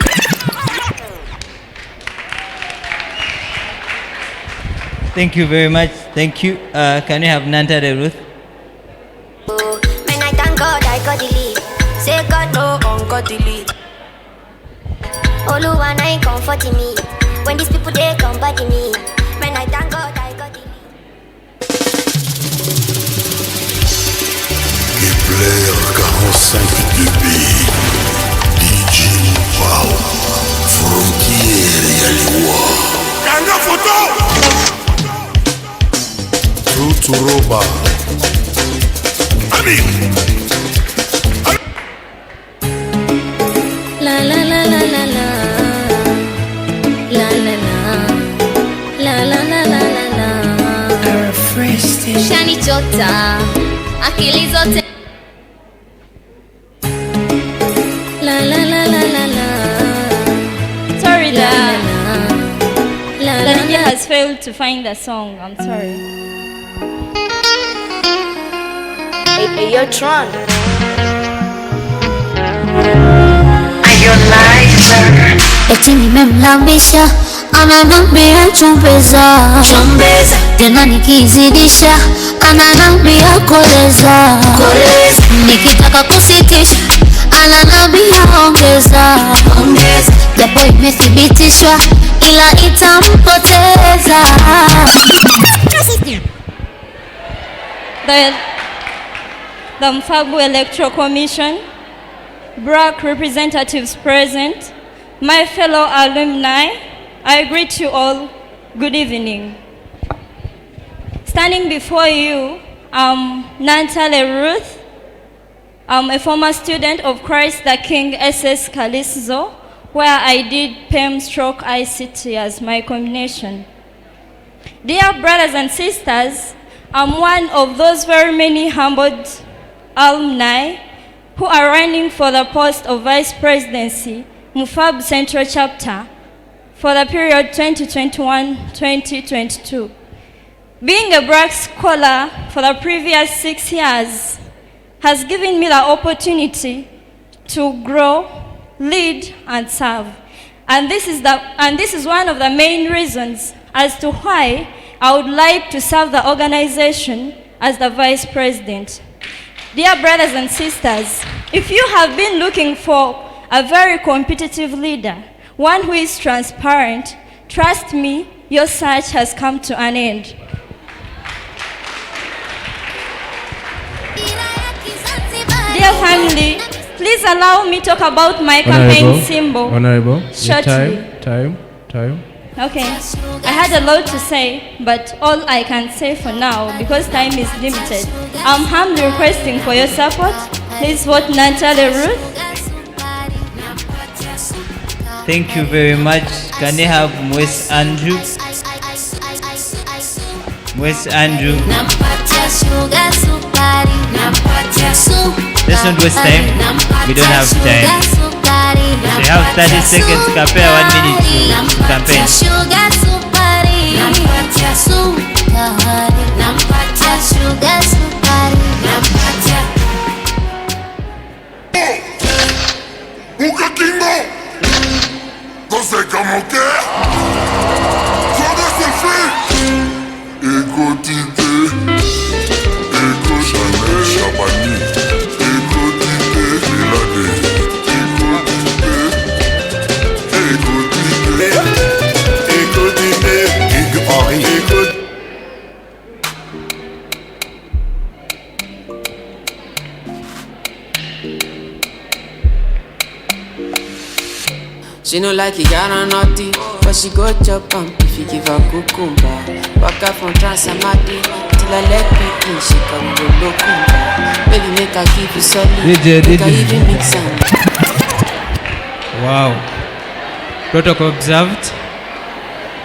Thank you very much. Thank you. Can you have Nanta de Ruth? got the lead. Say God no, got the lead. Oluwa na ain't comforting me. When these people they come back me, man I thank God I got the lead. Les players 45 dB. DJ Wow. Frontiere Yaliwa. Kanga photo. Tuturoba. Ami. La la la la la la. La la la. La la la la la la. Shani Jota. Akili zote. La la la la la la. Sorry, La the DJ has failed to find the song. I'm sorry. Hey, yo, Tron. Eti nimemlambisha ananambia chumbeza, tena nikizidisha ananambia koleza, nikitaka kusitisha ananambia ongeza, japo imethibitishwa ila itampoteza. The MFABU Electoral Commission, BRAC representatives present, my fellow alumni, I greet you all. Good evening. Standing before you, I'm Nantale Ruth. I'm a former student of Christ the King SS Calisizo, where I did PEM/ICT as my combination. Dear brothers and sisters, I'm one of those very many humbled alumni who are running for the post of Vice Presidency, MFABU-Central Chapter, for the period 2021-2022. Being a BRAC scholar for the previous 6 years has given me the opportunity to grow, lead, and serve. And this is one of the main reasons as to why I would like to serve the organization as the Vice President. Dear brothers and sisters, if you have been looking for a very competitive leader, one who is transparent, trust me, your search has come to an end. Dear family, please allow me talk about my campaign symbol. Honorable, shortly. Time. Okay, I had a lot to say, but all I can say for now, because time is limited, I'm humbly requesting for your support. Please vote Nantale Ruth. Thank you very much. Can I have Mwes Andrew? Mwes Andrew. Let's not waste time. We don't have time. So you have 30 seconds to compare, 1 minute to campaign. No sé cómo que. Sois de Ego Tite, Ego Chanel Chabani, Ego Tite Milade, Ego Tite, Ego Tite, Ego Henri, Ego. She no like it, got her naughty, but she go chop if you give her cucumber. Back up from Transamadi till I let people she come to locumba. Baby make her keep you solid, make her even mix some. Wow. Protocol observed.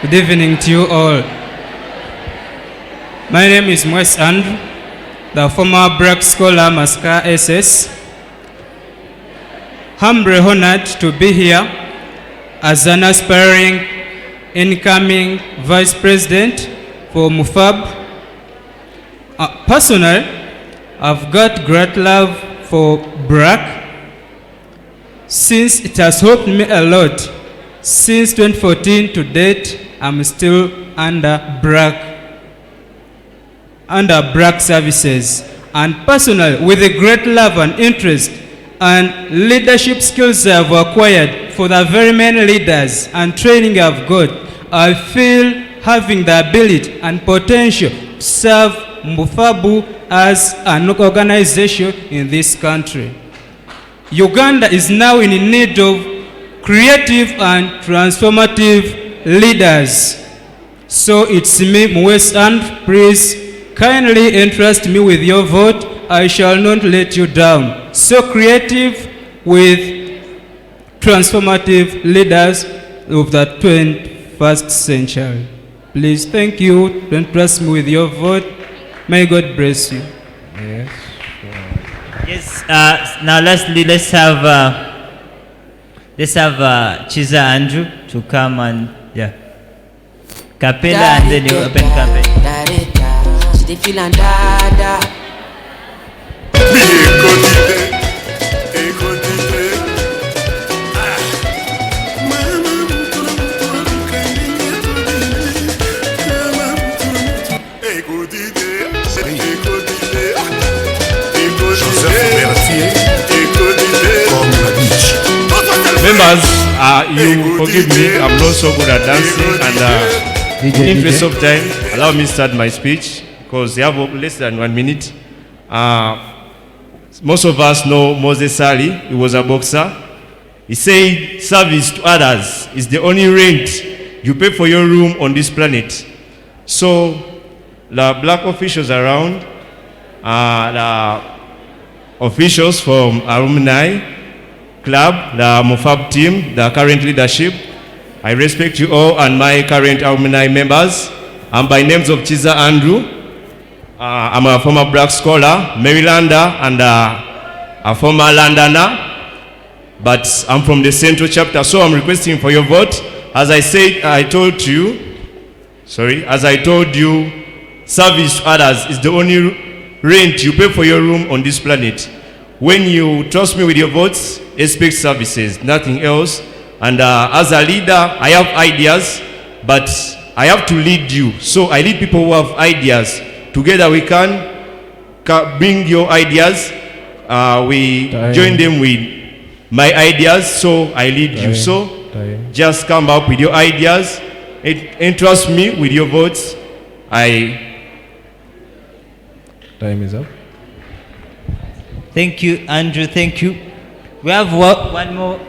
Good evening to you all. My name is Mwes Andrew, the former BRAC scholar Masca SS. Humbly honored to be here as an aspiring incoming Vice President for MFAB. Personally, I've got great love for BRAC since it has helped me a lot. Since 2014 to date, I'm still under BRAC services. and personally, with a great love and interest and leadership skills I have acquired for the very many leaders and training I've got, I feel having the ability and potential to serve MFABU as an organization in this country. Uganda is now in need of creative and transformative leaders. So it's me, Mwes, and please kindly entrust me with your vote. I shall not let you down. So creative with transformative leaders of the 21st century. Please, thank you. Don't trust me with your vote. May God bless you. Yes. Yes. Now, lastly, let's have Chiza Andrew to come and Capella, and then you open campaign. Members, you forgive me, I'm not so good at dancing, and in interest of time, allow me to start my speech, because we have less than 1 minute. Most of us know Moses Sali. He was a boxer. He said, service to others is the only rent you pay for your room on this planet. So, the black officials around, the officials from alumni club, the MFAB team, the current leadership, I respect you all and my current alumni members. I'm by names of Chiza Andrew. I'm a former black scholar, Marylander, and a former Londoner, but I'm from the Central chapter, so I'm requesting for your vote. As I told you, service to others is the only rent you pay for your room on this planet. When you trust me with your votes, expect services, nothing else. And as a leader, I have ideas, but I have to lead you. So I lead people who have ideas. Together we can bring your ideas. We join them with my ideas, so I lead you. So just come up with your ideas. Entrust me with your votes. Time is up. Thank you, Andrew. Thank you. We have one more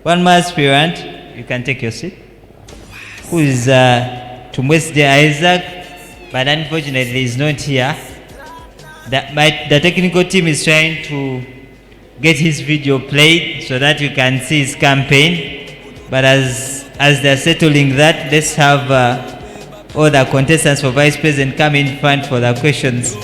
aspirant. You can take your seat. Who is Tumwesde Isaac, but unfortunately he's not here. The technical team is trying to get his video played so that you can see his campaign. But as they're settling that, let's have all the contestants for Vice President come in front for the questions.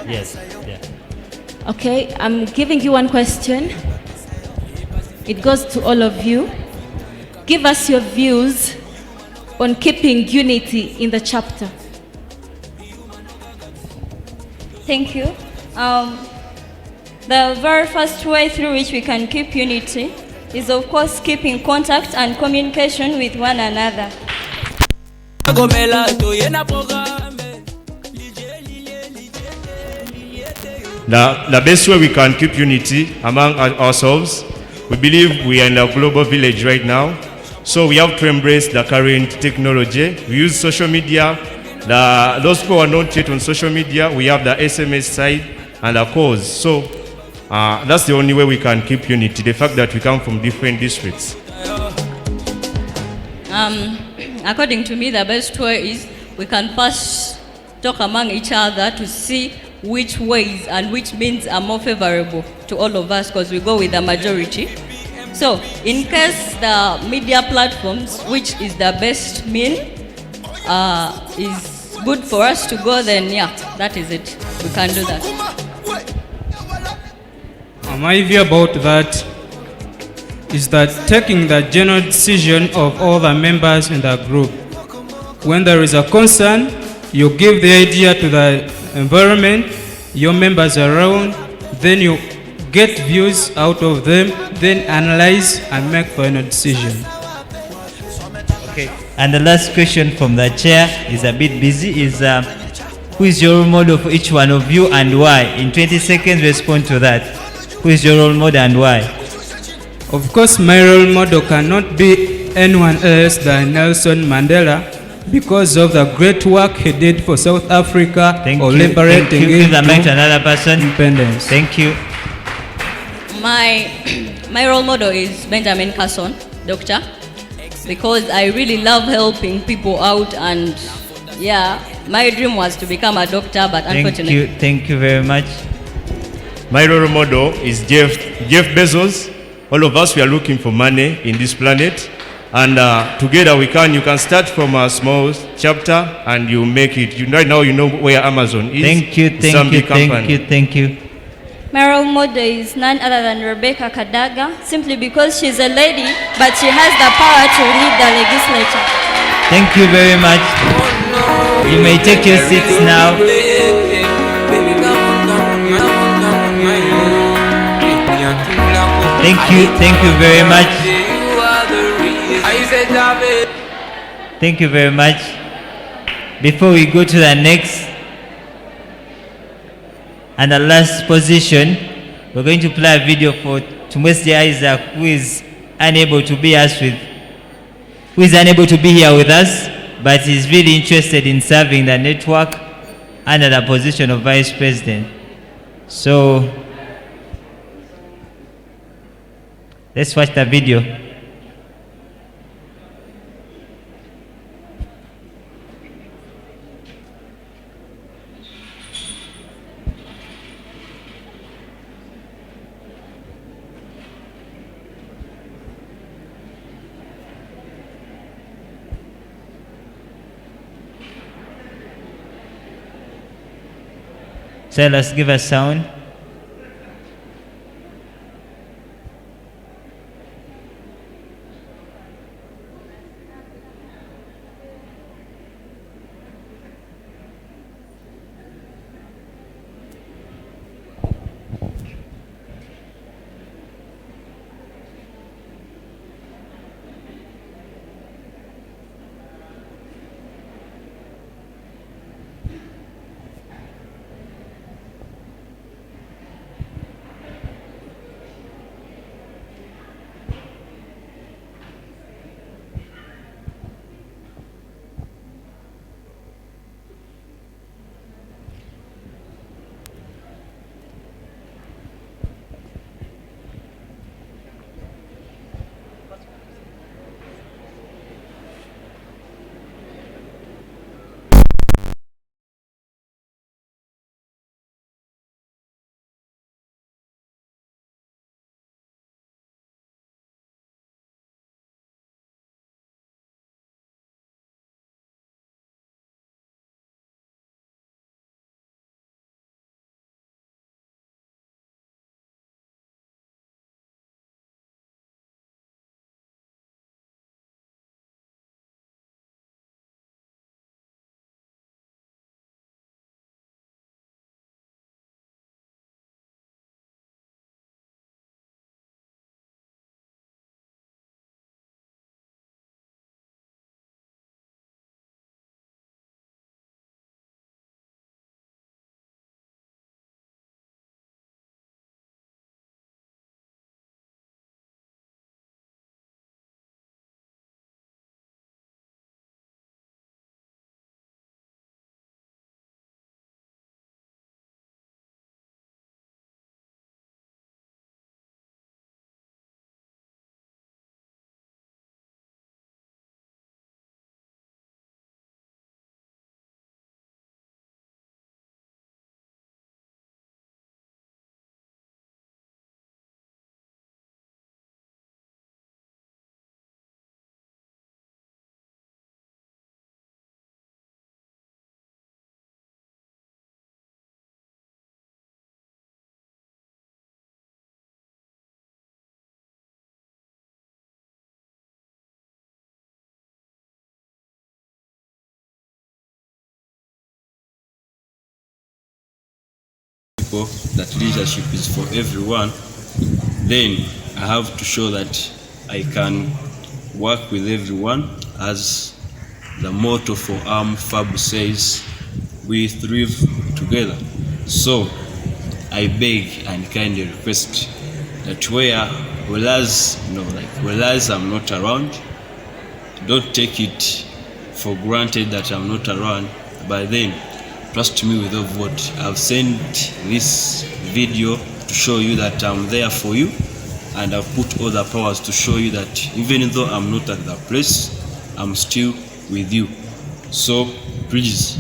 Yes. Yeah. Okay, I'm giving you one question. It goes to all of you. Give us your views on keeping unity in the chapter. Thank you. The very first way through which we can keep unity is, of course, keeping contact and communication with one another. The best way we can keep unity among ourselves, we believe we are in a global village right now, so we have to embrace the current technology. We use social media. Those who are not yet on social media, we have the SMS side and the calls. So that's the only way we can keep unity, the fact that we come from different districts. According to me, the best way is we can first talk among each other to see which ways and which means are more favorable to all of us, because we go with the majority. So in case the media platforms, which is the best mean, is good for us to go, then yeah, that is it. We can do that. My view about that is that taking the general decision of all the members in the group. When there is a concern, you give the idea to the environment, your members around, then you get views out of them, then analyze and make final decision. Okay. And the last question from the chair is a bit busy. Is who is your role model for each one of you and why? In 20 seconds, respond to that. Who is your role model and why? Of course, my role model cannot be anyone else than Nelson Mandela because of the great work he did for South Africa or liberating it Give the mic to another person. Independence. Thank you. My role model is Benjamin Carson, doctor, because I really love helping people out, and yeah, my dream was to become a doctor, but unfortunately. Thank you very much. My role model is Jeff Bezos. All of us, we are looking for money in this planet, and together you can start from a small chapter and you make it. Right now you know where Amazon is. Thank you. My role model is none other than Rebecca Kadaga, simply because she's a lady, but she has the power to lead the legislature. Thank you very much. You may take your seats now. Thank you very much. Thank you very much. Before we go to the next and the last position, we're going to play a video for Tumwesi Isaac, who is unable to be here with us, but is really interested in serving the network under the position of Vice President. So let's watch the video. So let's give a sound. principle that leadership is for everyone, then I have to show that I can work with everyone, as the motto for MFABU says, we thrive together. So I beg and kindly request that whereas I'm not around, don't take it for granted that I'm not around, but then trust me with all what I've sent this video to show you that I'm there for you, and I've put all the powers to show you that even though I'm not at the place, I'm still with you. So please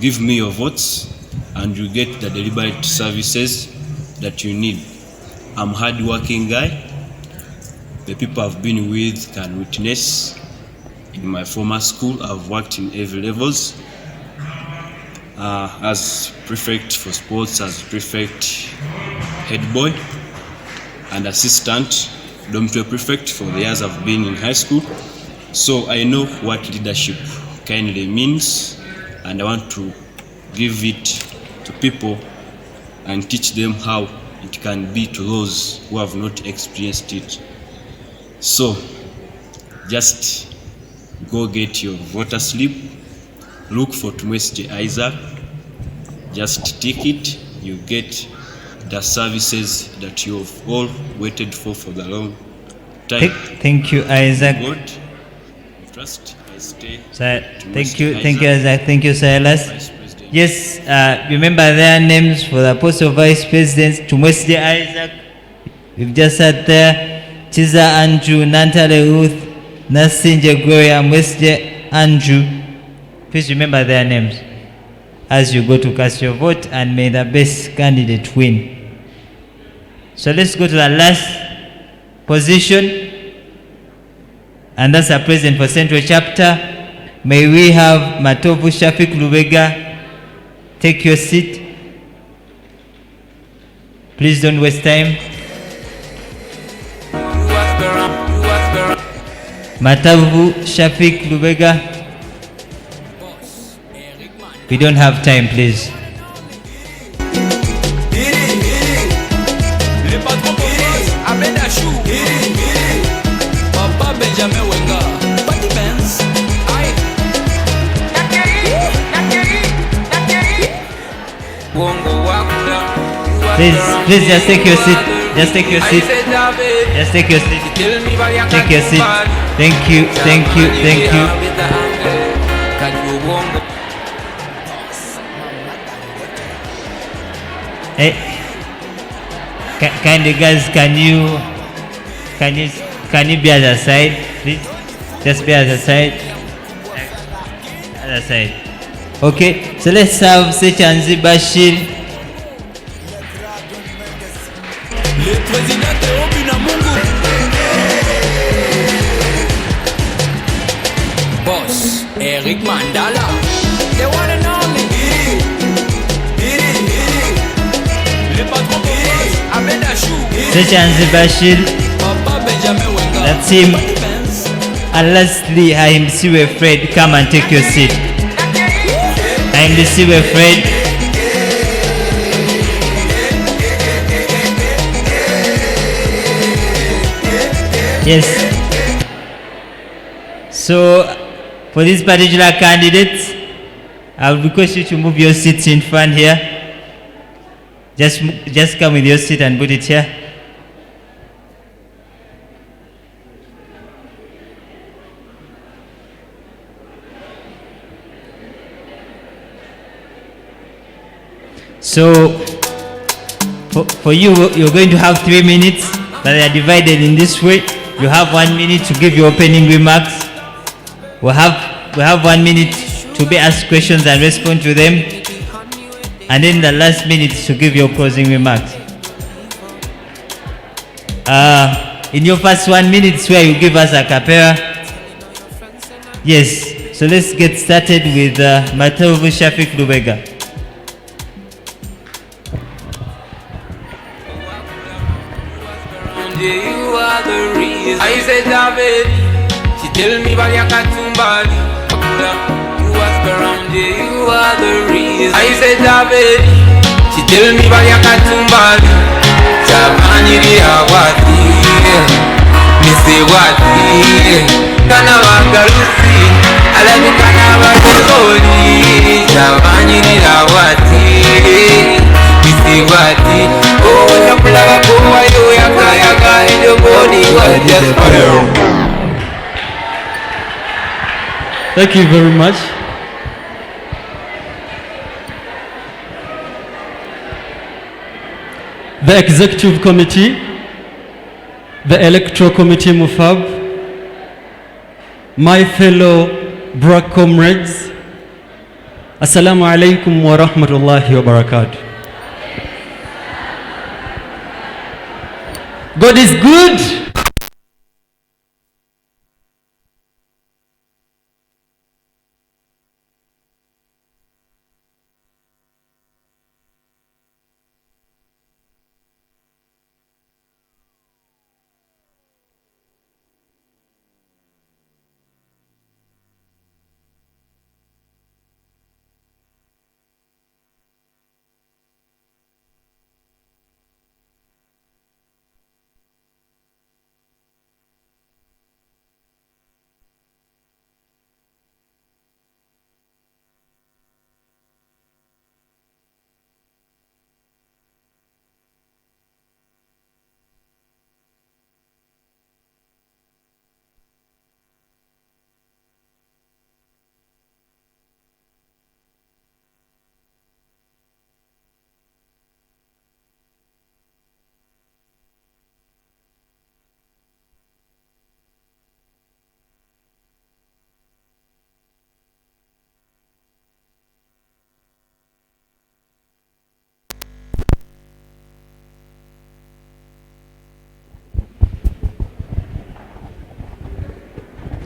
give me your votes and you get the deliberate services that you need. I'm a hard-working guy. The people I've been with can witness. In my former school, I've worked in every levels. As prefect for sports, as prefect head boy, and assistant dormitory prefect for the years I've been in high school. So I know what leadership kindly means, and I want to give it to people and teach them how it can be to those who have not experienced it. So just go get your voter slip, look for Tumwesje Isaac, just take it, you get the services that you've all waited for the long time. Thank you, Isaac. God, I trust, I stay. Thank you, Isaac. Thank you, Silas. Yes, remember their names for the post of vice presidents. Tumwesje Isaac, we've just had there. Chiza Andrew, Nantale Ruth, Nasinje Gloria, Mwesje Andrew. Please remember their names as you go to cast your vote, and may the best candidate win. So let's go to the last position, and that's our president for Central Chapter. May we have Matovu Shafik Lubega. Take your seat. Please don't waste time. Matavu Shafik Lubega. We don't have time, please. Please just take your seat. Just take your seat. Just take your seat. Take your seat. Thank you. Thank you. Thank you. Hey, kindly guys, can you be at the side, please? Just be at the side. Other side. Okay, so let's have Sechanzi Bashir. Boss Eric Mandala, they wanna know me. Sechanzi Bashir, that's him. And lastly, Ahimsiwe Fred, come and take your seat. Ahimsiwe Fred. Yes. So, for this particular candidate, I would request you to move your seats in front here. Just come with your seat and put it here. So, for you, you're going to have 3 minutes, but they are divided in this way. You have 1 minute to give your opening remarks. We have 1 minute to be asked questions and respond to them. And then the last minute to give your closing remarks. In your first 1 minute is where you give us a cappella. Yes, so let's get started with Matovu Shafik Lubega. You are the reason. I said David, she tell me about your katumbali. You ask around, you are the reason. I said David, She tell me about your kachumbali. Jamani wati. Missy wati. Kana wagarusi. Alabi kana wagazoli. Jamani wati. Missy wati. Oh, nakula wakuwa yo yaka yaka. In your body was just fire. Thank you very much. The Executive Committee, the Electoral Committee MFAB, my fellow BRAC comrades, Assalamu alaikum wa rahmatullahi wa barakatuh. God is good.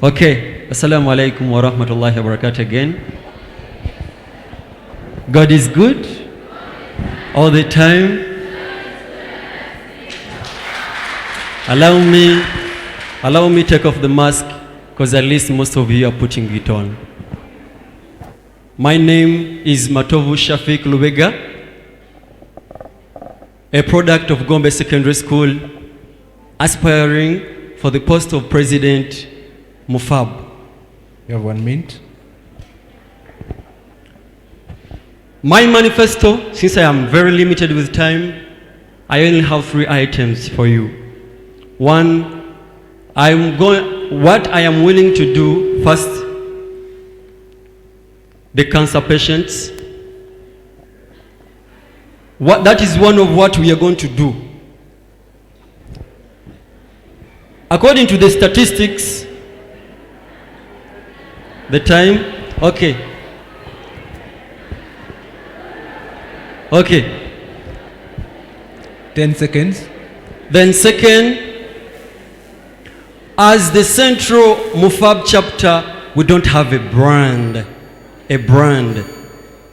Okay, Assalamu alaikum wa rahmatullahi wa barakatuh again. God is good all the time. Allow me take off the mask because at least most of you are putting it on. My name is Matovu Shafiq Lubega, a product of Gombe Secondary School, aspiring for the post of President MFAB. You have 1 minute. My manifesto, since I am very limited with time, I only have 3 items for you. 1, what I am willing to do first, the cancer patients. That is one of what we are going to do. According to the statistics, the time, okay. 10 seconds. Then second, as the Central MFAB chapter, we don't have a brand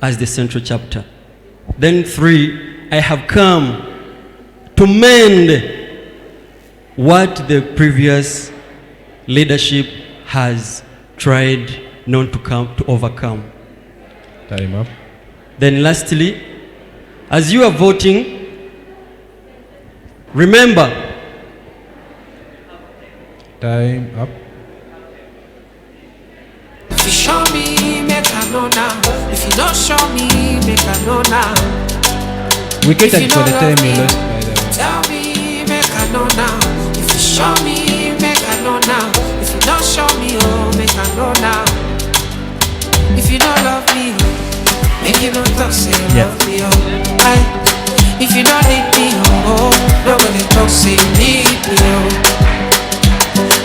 as the Central chapter. Then 3, I have come to mend what the previous leadership has tried not to overcome. Time up. Then lastly, as you are voting, remember. Time up. If you show me, make I know now. If you don't show me, make I know now. We catered for the time you lost, by the way. Tell me, make I know now. If you show me, make I know now. If you don't show me, oh, make I know now. If you don't love me, make you don't talk, say you love me, oh. If you don't need me, oh, nobody talk, say you need me, oh.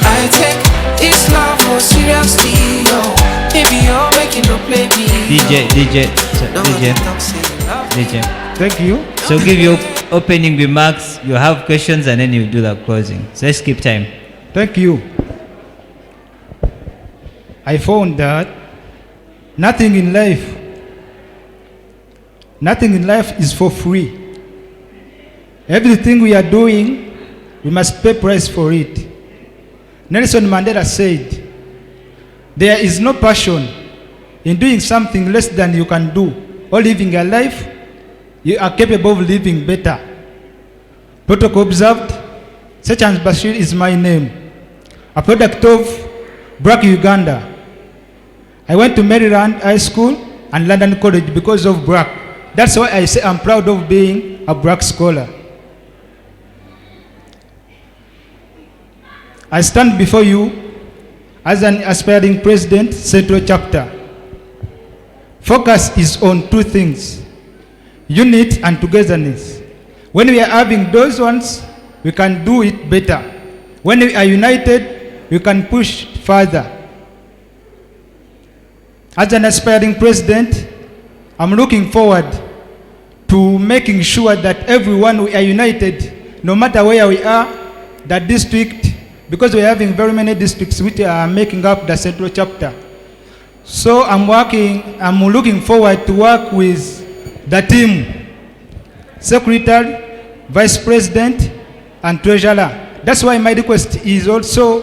I take this love more seriously, oh. Maybe you're making no play me, DJ. Thank you. So give your opening remarks, you have questions, and then you do the closing. So let's keep time. Thank you. I found that nothing in life is for free. Everything we are doing, we must pay price for it. Nelson Mandela said, there is no passion in doing something less than you can do, or living a life You are capable of living better. Protocol observed. Sechans Bashir is my name. A product of Black Uganda. I went to Maryland High School and London College because of Black. That's why I say I'm proud of being a Black scholar. I stand before you as an aspiring president, Central Chapter. Focus is on two things: unity and togetherness. When we are having those ones, we can do it better. When we are united, we can push further. As an aspiring president, I'm looking forward to making sure that everyone we are united, no matter where we are, that district, because we are having very many districts which are making up the Central Chapter. So I'm looking forward to work with the team, Secretary, Vice President, and Treasurer. That's why my request is also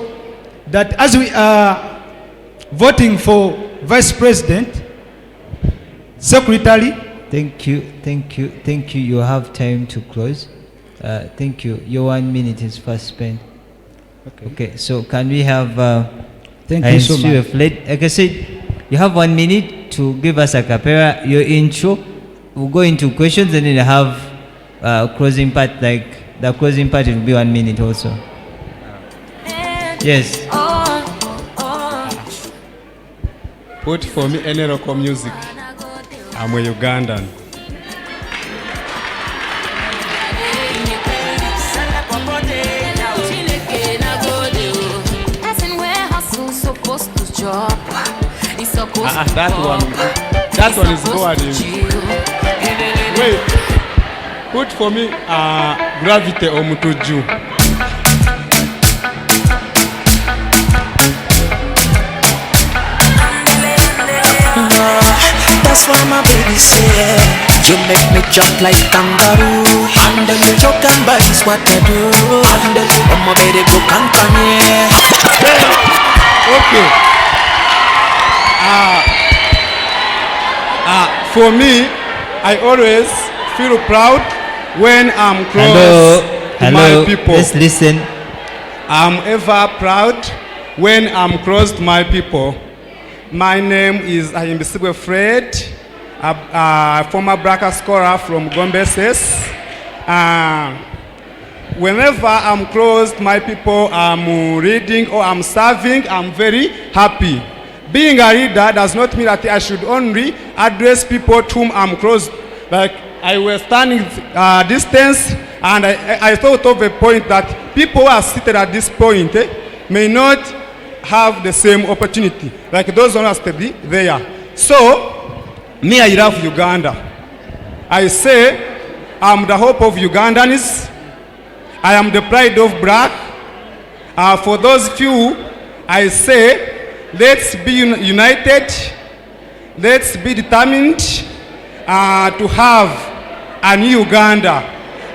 that as we are voting for Vice President, Secretary. Thank you. You have time to close. Thank you. Your 1 minute is fast spent. Okay, so can we have... Thank you so much. Like I said, you have 1 minute to give us a cappella, your intro. We'll go into questions and then have closing part, like the closing part will be 1 minute also. Yes. Put for me any local music. I'm a Ugandan. That one is going. Wait, put for me Gravity Omutuju. That's why my baby say you make me jump like kangaroo. Handle me joke and body's what I do. Handle my baby go campagne. Okay. For me, I always feel proud when I'm close to my people. Let's listen. I'm ever proud when I'm close to my people. My name is Ayimbisibwe Fred, a former Black scholar from Gombe Ses. Whenever I'm close to my people, I'm reading or I'm serving, I'm very happy. Being a leader does not mean that I should only address people to whom I'm close. Like I was standing distance, and I thought of a point that people who are seated at this point may not have the same opportunity, like those who are steady there. So, me, I love Uganda. I say, I'm the hope of Ugandans. I am the pride of Black. For those few, I say, let's be united. Let's be determined to have a new Uganda.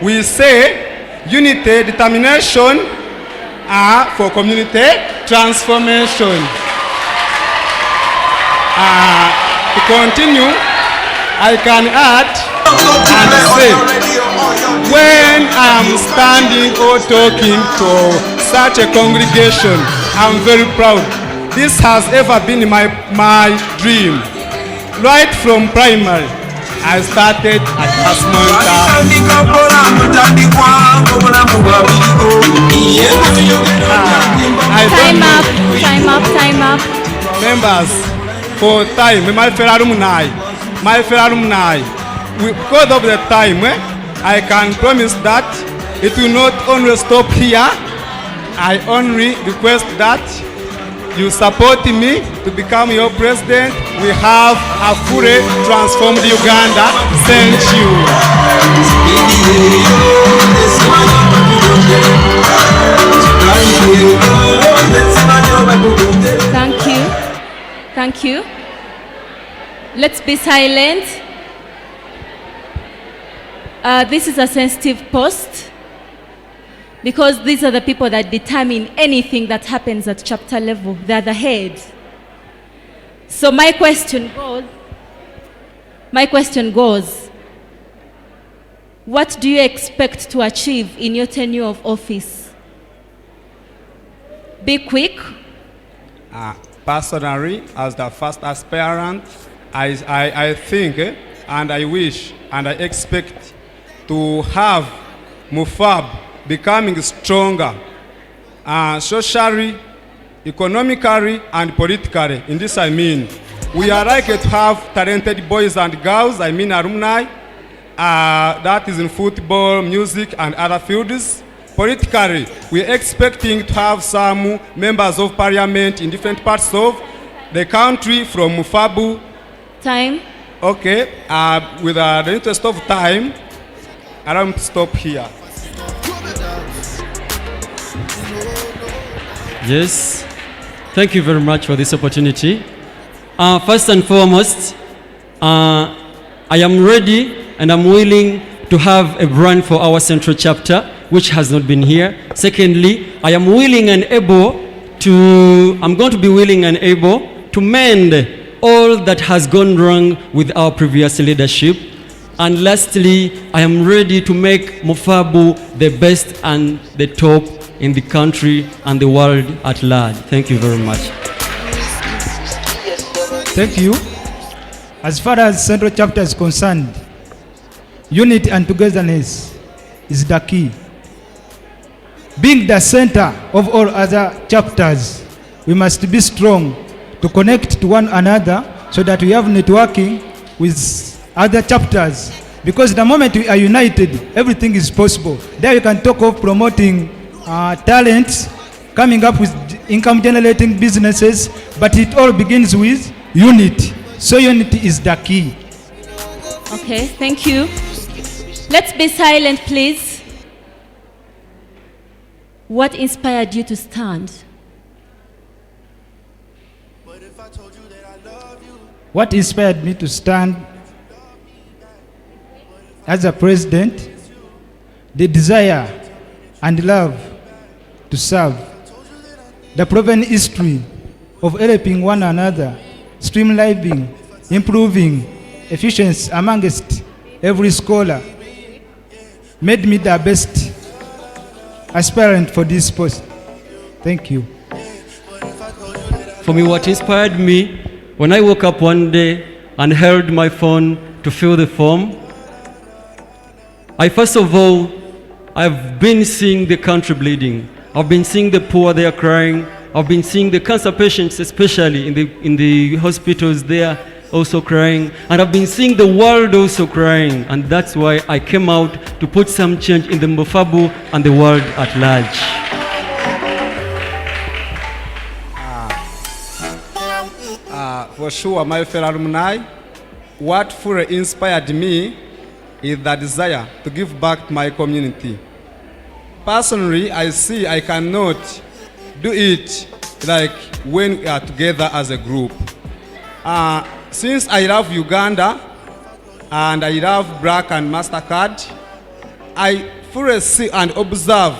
We say, unity, determination, for community transformation. To continue, I can add and say, when I'm standing or talking to such a congregation, I'm very proud. This has ever been my dream. Right from primary, I started at Time up. Members, for time, my fellow alumni, because of the time, I can promise that it will not only stop here. I only request that you support me to become your president. We have a fully transformed Uganda. Thank you. Thank you. Let's be silent. This is a sensitive post because these are the people that determine anything that happens at chapter level. They are the head. So my question goes, What do you expect to achieve in your tenure of office? Be quick. Personally, as the first aspirant, I think and I wish and I expect to have MFAB becoming stronger socially, economically, and politically. In this I mean, we are likely to have talented boys and girls, I mean alumni, that is in football, music, and other fields. Politically, we are expecting to have some members of parliament in different parts of the country from MFABU. Time. Okay, with the interest of time, allow me to stop here. Yes, thank you very much for this opportunity. First and foremost, I am ready and I'm willing to have a brand for our central chapter, which has not been here. Secondly, I am willing and able to, I'm going to be willing and able to mend all that has gone wrong with our previous leadership. And lastly, I am ready to make MFABU the best and the top in the country and the world at large. Thank you very much. Thank you. As far as Central Chapter is concerned, unity and togetherness is the key. Being the center of all other chapters, we must be strong to connect to one another so that we have networking with other chapters. Because the moment we are united, everything is possible. There you can talk of promoting talents, coming up with income generating businesses, but it all begins with unity. So unity is the key. Okay, thank you. Let's be silent, please. What inspired you to stand? What inspired me to stand as a president? The desire and love to serve. The proven history of helping one another, streamlining, improving efficiency amongst every scholar made me the best aspirant for this post. Thank you. For me, what inspired me, when I woke up one day and held my phone to fill the form, first of all, I've been seeing the country bleeding. I've been seeing the poor there crying. I've been seeing the cancer patients, especially in the hospitals there, also crying. And I've been seeing the world also crying. And that's why I came out to put some change in the MFABU and the world at large. For sure, my fellow alumni, what fully inspired me is the desire to give back to my community. Personally, I see I cannot do it like when we are together as a group. Since I love Uganda and I love Black and MasterCard, I fully see and observe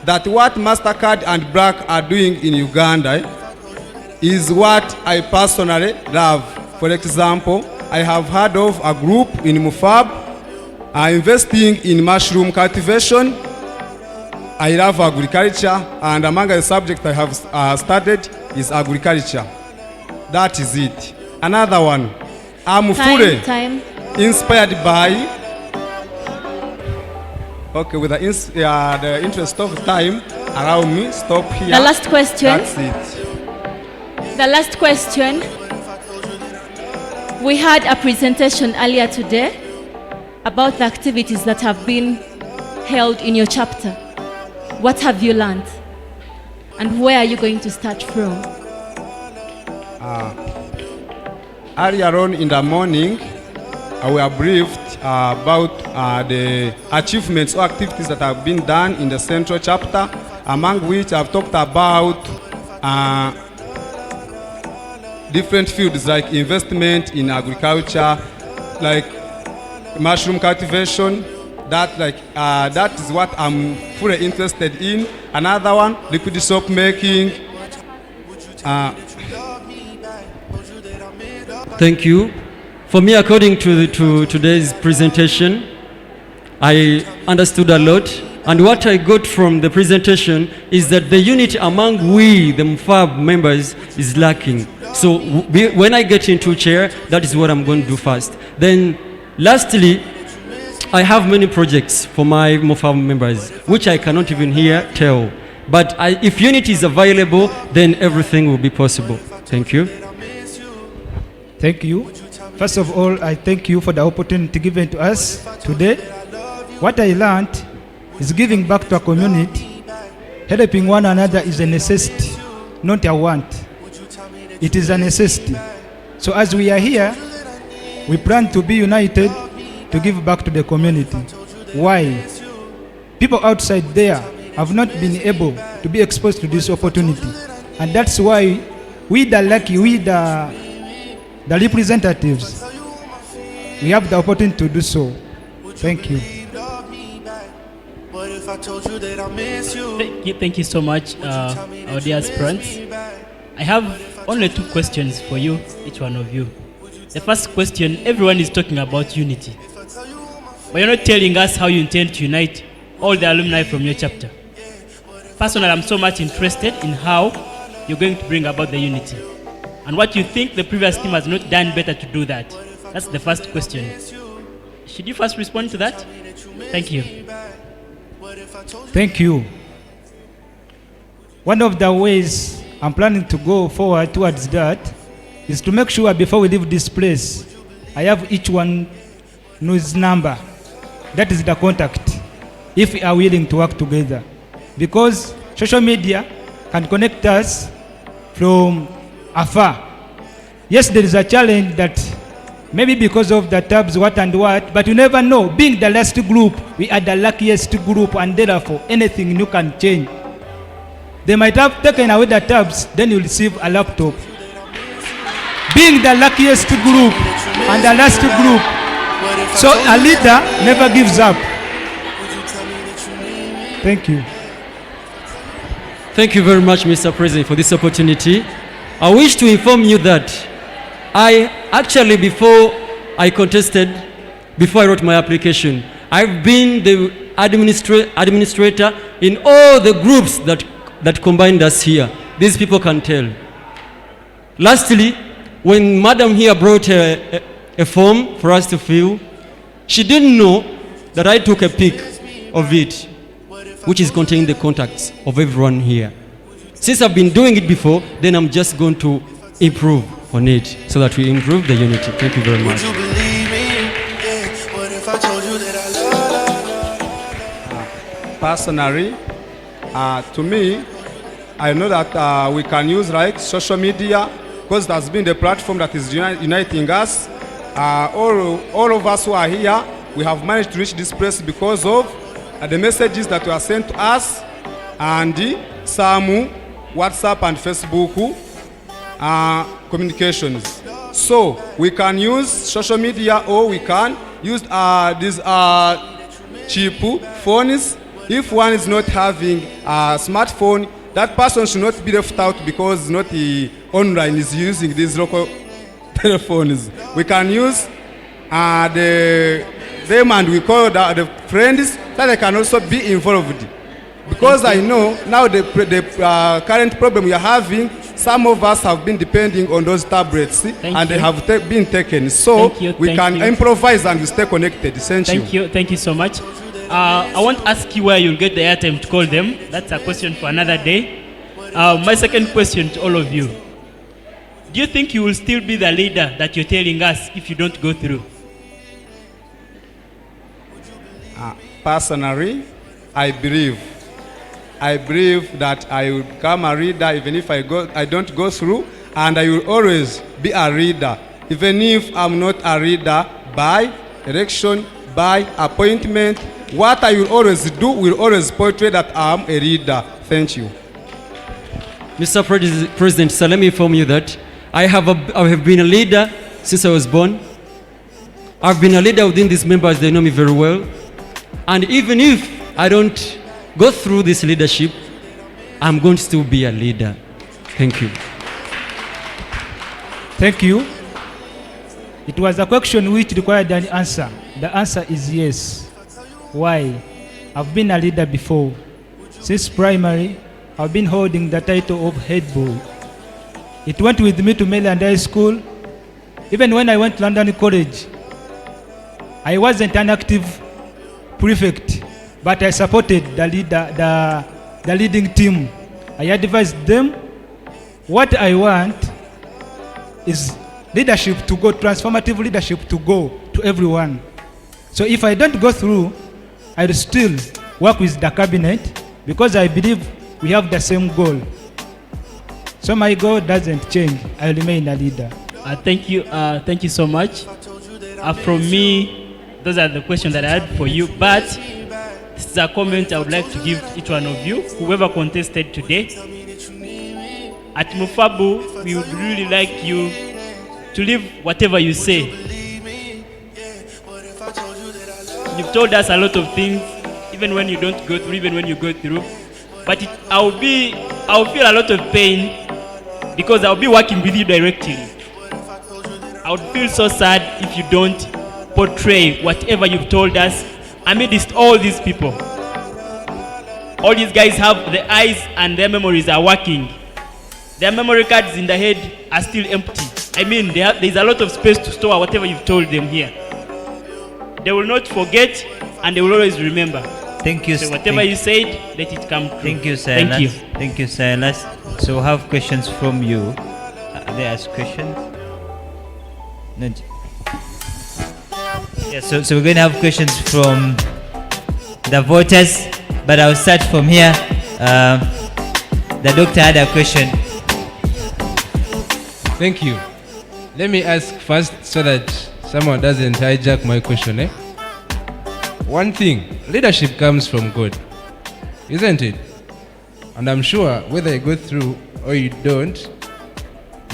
that what MasterCard and Black are doing in Uganda is what I personally love. For example, I have heard of a group in MFAB investing in mushroom cultivation. I love agriculture, and among the subjects I have studied is agriculture. That is it. Another one, I'm fully inspired by, okay, with the interest of time, allow me stop here. The last question. That's it. The last question. We had a presentation earlier today about the activities that have been held in your chapter. What have you learned? And where are you going to start from? Earlier on in the morning, we were briefed about the achievements or activities that have been done in the central chapter, among which I've talked about different fields like investment in agriculture, like mushroom cultivation. That is what I'm fully interested in. Another one, liquid soap making. Thank you. For me, according to today's presentation, I understood a lot. And what I got from the presentation is that the unity among we, the MFAB members, is lacking. So when I get into chair, that is what I'm going to do first. Then lastly, I have many projects for my MFAB members, which I cannot even here tell. But if unity is available, then everything will be possible. Thank you. Thank you. First of all, I thank you for the opportunity given to us today. What I learned is giving back to a community, helping one another is a necessity, not a want. It is a necessity. So as we are here, we plan to be united to give back to the community. Why? People outside there have not been able to be exposed to this opportunity. And that's why we the lucky, we the representatives, we have the opportunity to do so. Thank you. Thank you so much, our dear aspirants. I have only 2 questions for you, each one of you. The first question, everyone is talking about unity. But you're not telling us how you intend to unite all the alumni from your chapter. Personally, I'm so much interested in how you're going to bring about the unity. And what you think the previous team has not done better to do that. That's the first question. Should you first respond to that? Thank you. Thank you. One of the ways I'm planning to go forward towards that is to make sure before we leave this place, I have each one knows number. That is the contact, if we are willing to work together. Because social media can connect us from afar. Yes, there is a challenge that maybe because of the tabs, what and what, but you never know. Being the last group, we are the luckiest group, and therefore anything new can change. They might have taken away the tabs, then you receive a laptop. Being the luckiest group and the last group, so a leader never gives up. Thank you. Thank you very much, Mr. President, for this opportunity. I wish to inform you that before I contested, before I wrote my application, I've been the administrator in all the groups that combined us here. These people can tell. Lastly, when Madam here brought a form for us to fill, she didn't know that I took a pic of it, which is containing the contacts of everyone here. Since I've been doing it before, then I'm just going to improve on it so that we improve the unity. Thank you very much. Personally, to me, I know that we can use social media because that's been the platform that is uniting us. All of us who are here, we have managed to reach this place because of the messages that were sent to us and some WhatsApp and Facebook communications. So we can use social media or we can use these cheap phones. If one is not having a smartphone, that person should not be left out because not online is using these local telephones. We can use them and we call the friends that they can also be involved. Because I know now the current problem we are having, some of us have been depending on those tablets they have been taken. So we can improvise and we stay connected. Thank you so much. I won't ask you where you'll get the airtime to call them. That's a question for another day. My second question to all of you. Do you think you will still be the leader that you're telling us if you don't go through? Personally, I believe that I will become a leader even if I don't go through, and I will always be a leader even if I'm not a leader by election, by appointment. What I will always do will always portray that I'm a leader. Thank you. Mr. President, so let me inform you that I have been a leader since I was born. I've been a leader within these members, they know me very well. And even if I don't go through this leadership, I'm going to still be a leader. Thank you. Thank you. It was a question which required an answer. The answer is yes. Why? I've been a leader before. Since primary, I've been holding the title of head boy. It went with me to Maryland High School. Even when I went to London College, I wasn't an active prefect, but I supported the leading team. I advised them. What I want is leadership to go, transformative leadership to go to everyone. So if I don't go through, I'll still work with the cabinet because I believe we have the same goal. So my goal doesn't change. I remain a leader. Thank you so much. From me, those are the questions that I had for you, but this is a comment I would like to give to each one of you, whoever contested today. At MFABU, we would really like you to live whatever you say. You've told us a lot of things, even when you don't go through, even when you go through. But I'll feel a lot of pain because I'll be working with you directly. I would feel so sad if you don't portray whatever you've told us amidst all these people. All these guys have the eyes and their memories are working. Their memory cards in the head are still empty. I mean, there's a lot of space to store whatever you've told them here. They will not forget and they will always remember. Thank you. So whatever you said, let it come true. Thank you, Silas. Thank you. Thank you, Silas. So we have questions from you. There are questions. No. Yeah, so we're going to have questions from the voters, but I'll start from here. The doctor had a question. Thank you. Let me ask first so that someone doesn't hijack my question. One thing, leadership comes from God, isn't it? And I'm sure whether you go through or you don't,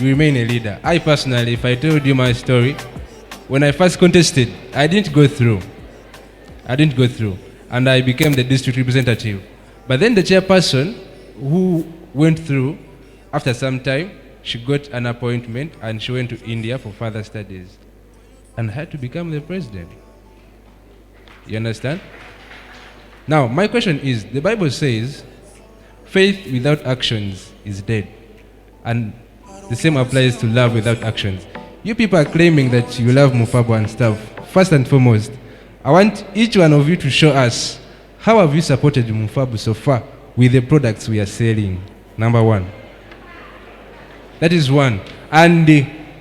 you remain a leader. I personally, if I told you my story, when I first contested, I didn't go through. And I became the district representative. But then the chairperson who went through, after some time, she got an appointment and she went to India for further studies and had to become the president. You understand? Now, my question is, the Bible says, faith without actions is dead. And the same applies to love without actions. You people are claiming that you love MFABU and stuff. First and foremost, I want each one of you to show us how have you supported MFABU so far with the products we are selling. Number one. That is one. And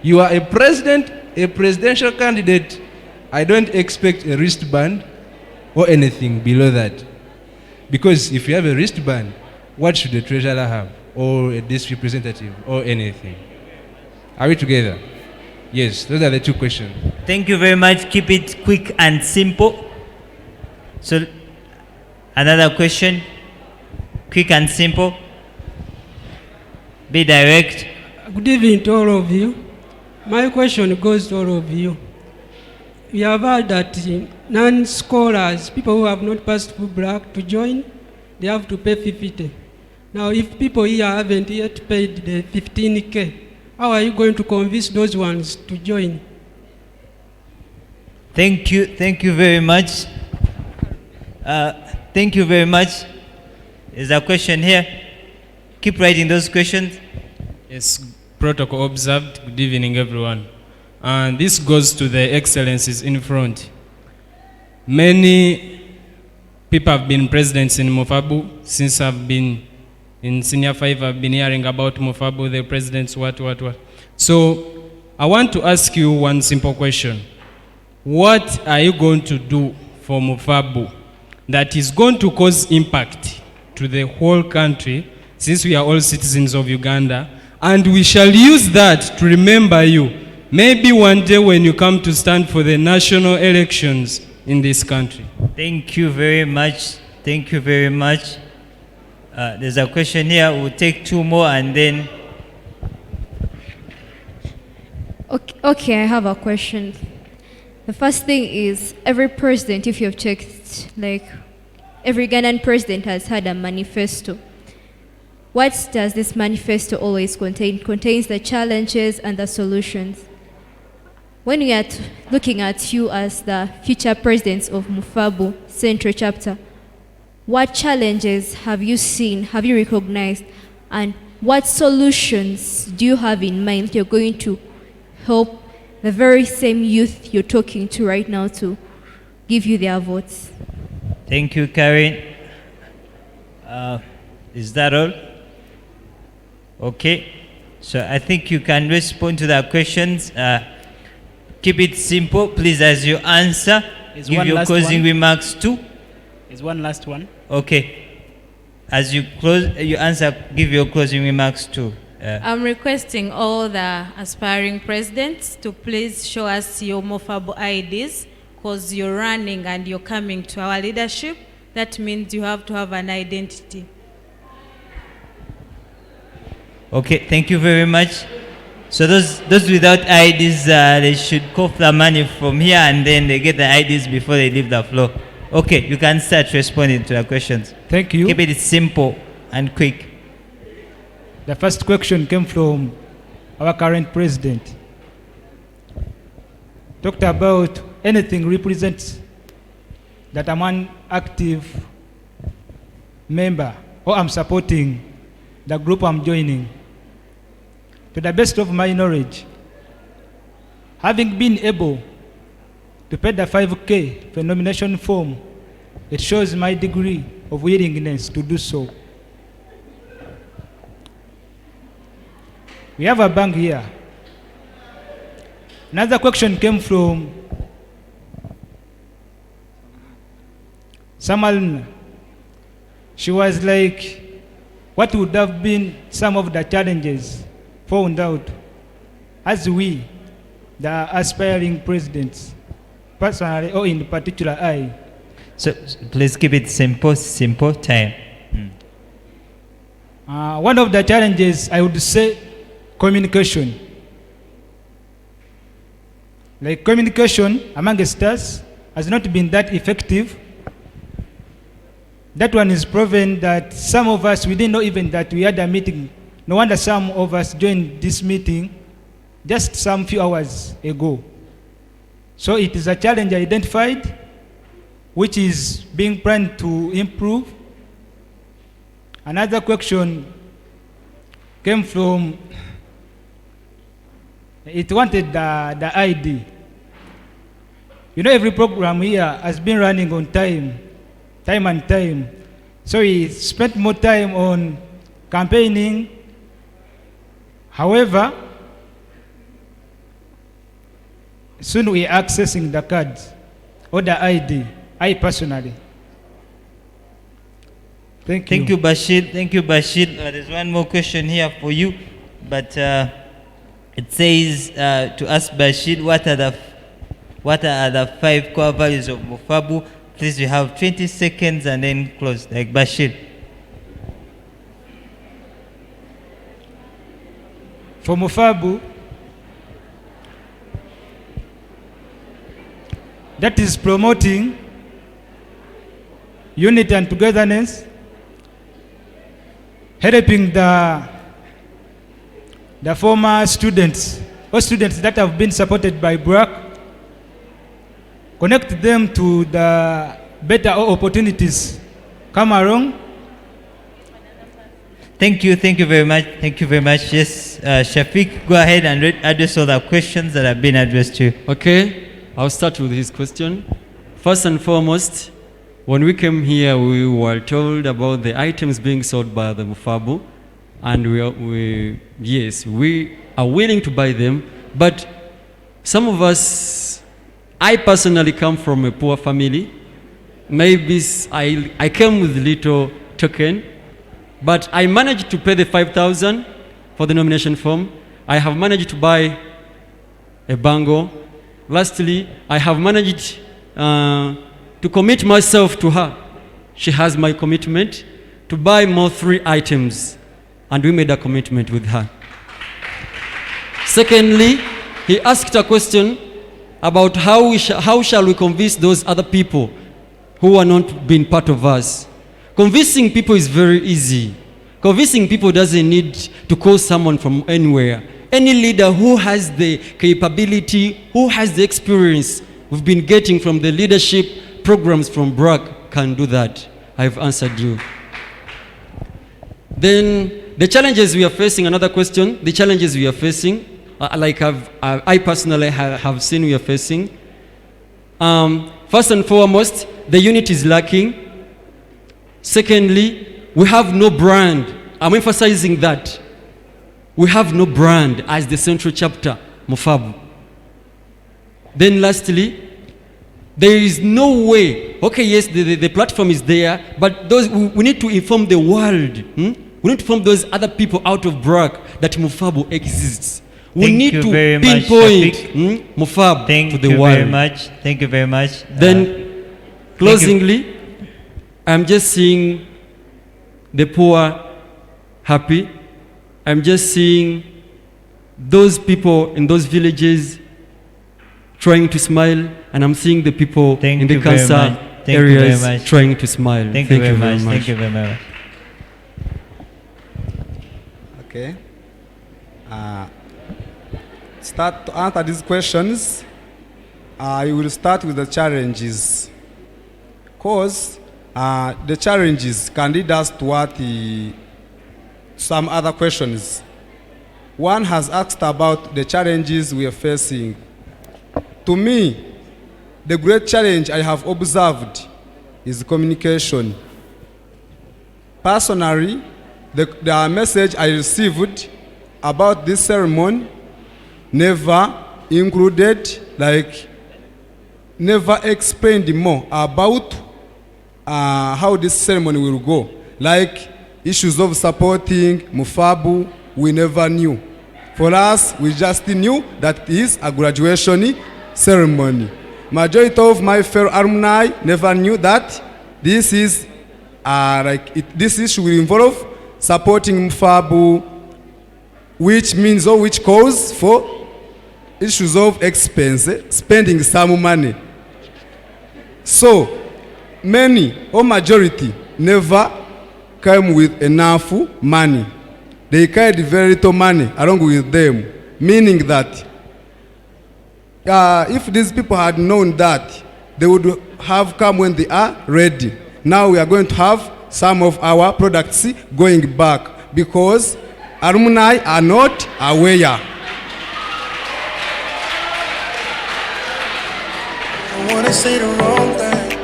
you are a presidential candidate. I don't expect a wristband or anything below that. Because if you have a wristband, what should the treasurer have? Or a district representative or anything? Are we together? Yes, those are the two questions. Thank you very much. Keep it quick and simple. So, another question. Quick and simple. Be direct. Good evening to all of you. My question goes to all of you. We have heard that non-scholars, people who have not passed through black, to join, they have to pay 50. Now, if people here haven't yet paid the 15K, how are you going to convince those ones to join? Thank you very much. Thank you very much. Is there a question here? Keep writing those questions. Yes, protocol observed. Good evening, everyone. And this goes to the excellencies in front. Many people have been presidents in MFABU. Since I've been in Senior 5, I've been hearing about MFABU, the presidents, what. So I want to ask you one simple question. What are you going to do for MFABU that is going to cause impact to the whole country, since we are all citizens of Uganda, and we shall use that to remember you, maybe one day when you come to stand for the national elections in this country? Thank you very much. Thank you very much. There's a question here. We'll take two more and then... Okay, I have a question. The first thing is, every president, if you've checked, like every Ghanaian president has had a manifesto. What does this manifesto always contain? It contains the challenges and the solutions. when we are looking at you as the future president of MFABU-Central chapter, what challenges have you seen, have you recognized, and what solutions do you have in mind you're going to help the very same youth you're talking to right now to give you their votes? Thank you, Karen. Is that all? Okay. So I think you can respond to the questions. Keep it simple, please, as you answer. Is give one your last closing one? remarks too. Is one last one? Okay. As you close, you answer, give your closing remarks too. I'm requesting all the aspiring presidents to please show us your MFABU IDs, because you're running and you're coming to our leadership. That means you have to have an identity. Okay, thank you very much. So those without IDs, they should cough the money from here and then they get the IDs before they leave the floor. Okay, you can start responding to the questions. Thank you. Keep it simple and quick. The first question came from our current president. Talked about anything represents that I'm an active member or I'm supporting the group I'm joining. To the best of my knowledge, having been able to pay the 5K for nomination form, it shows my degree of willingness to do so. We have a bank here. Another question came from Samal. She was like, what would have been some of the challenges found out as we, the aspiring presidents, personally or in particular I? So please keep it simple time. One of the challenges, I would say, communication. Like communication amongst us has not been that effective. That one is proven that some of us, we didn't know even that we had a meeting. No wonder some of us joined this meeting just some few hours ago. So it is a challenge identified, which is being planned to improve. Another question came from, it wanted the ID. You know, every program here has been running on time and time. So we spent more time on campaigning. However, soon we are accessing the cards or the ID, I personally. Thank you. Thank you, Bashir. Thank you, Bashir. There's one more question here for you, but it says to ask Bashir, what are the 5 core values of MFABU? Please, you have 20 seconds and then close. Like Bashir. For MFABU, that is promoting unity and togetherness, helping the former students or students that have been supported by BRAC, connect them to the better opportunities come along. Thank you very much. Thank you very much. Yes, Shafiq, go ahead and address all the questions that have been addressed to you. Okay, I'll start with his question. First and foremost, when we came here, we were told about the items being sold by the MFABU, and we are willing to buy them, but some of us, I personally come from a poor family. Maybe I came with little token, but I managed to pay the 5,000 for the nomination form. I have managed to buy a bangle. Lastly, I have managed to commit myself to her. She has my commitment to buy more 3 items, and we made a commitment with her. Secondly, he asked a question about how shall we convince those other people who are not being part of us. Convincing people is very easy. Convincing people doesn't need to call someone from anywhere. Any leader who has the capability, who has the experience we've been getting from the leadership programs from BRAC can do that. I've answered you. Then the challenges we are facing, another question, the challenges we are facing, I personally have seen we are facing. First and foremost, the unit is lacking. Secondly, we have no brand. I'm emphasizing that. We have no brand as the central chapter, MFABU. Then lastly, there is no way, okay, yes, the platform is there, but we need to inform the world. We need to inform those other people out of BRAC that MFABU exists. We need to pinpoint MFABU to the world. Thank you very much. Then, closingly, I'm just seeing the poor happy. I'm just seeing those people in those villages trying to smile, and I'm seeing the people in the cancer areas trying to smile. Thank you very much. Thank you very much. Okay. Start to answer these questions. I will start with the challenges. Because the challenges can lead us to some other questions. One has asked about the challenges we are facing. To me, the great challenge I have observed is communication. Personally, the message I received about this ceremony never included, never explained more about how this ceremony will go. Like issues of supporting MFABU, we never knew. For us, we just knew that it is a graduation ceremony. Majority of my fellow alumni never knew that this is this issue will involve supporting MFABU, which means or which calls for issues of expense, spending some money. So many or majority never came with enough money. They carried very little money along with them, meaning that if these people had known that, they would have come when they are ready. Now we are going to have some of our products going back because alumni are not aware.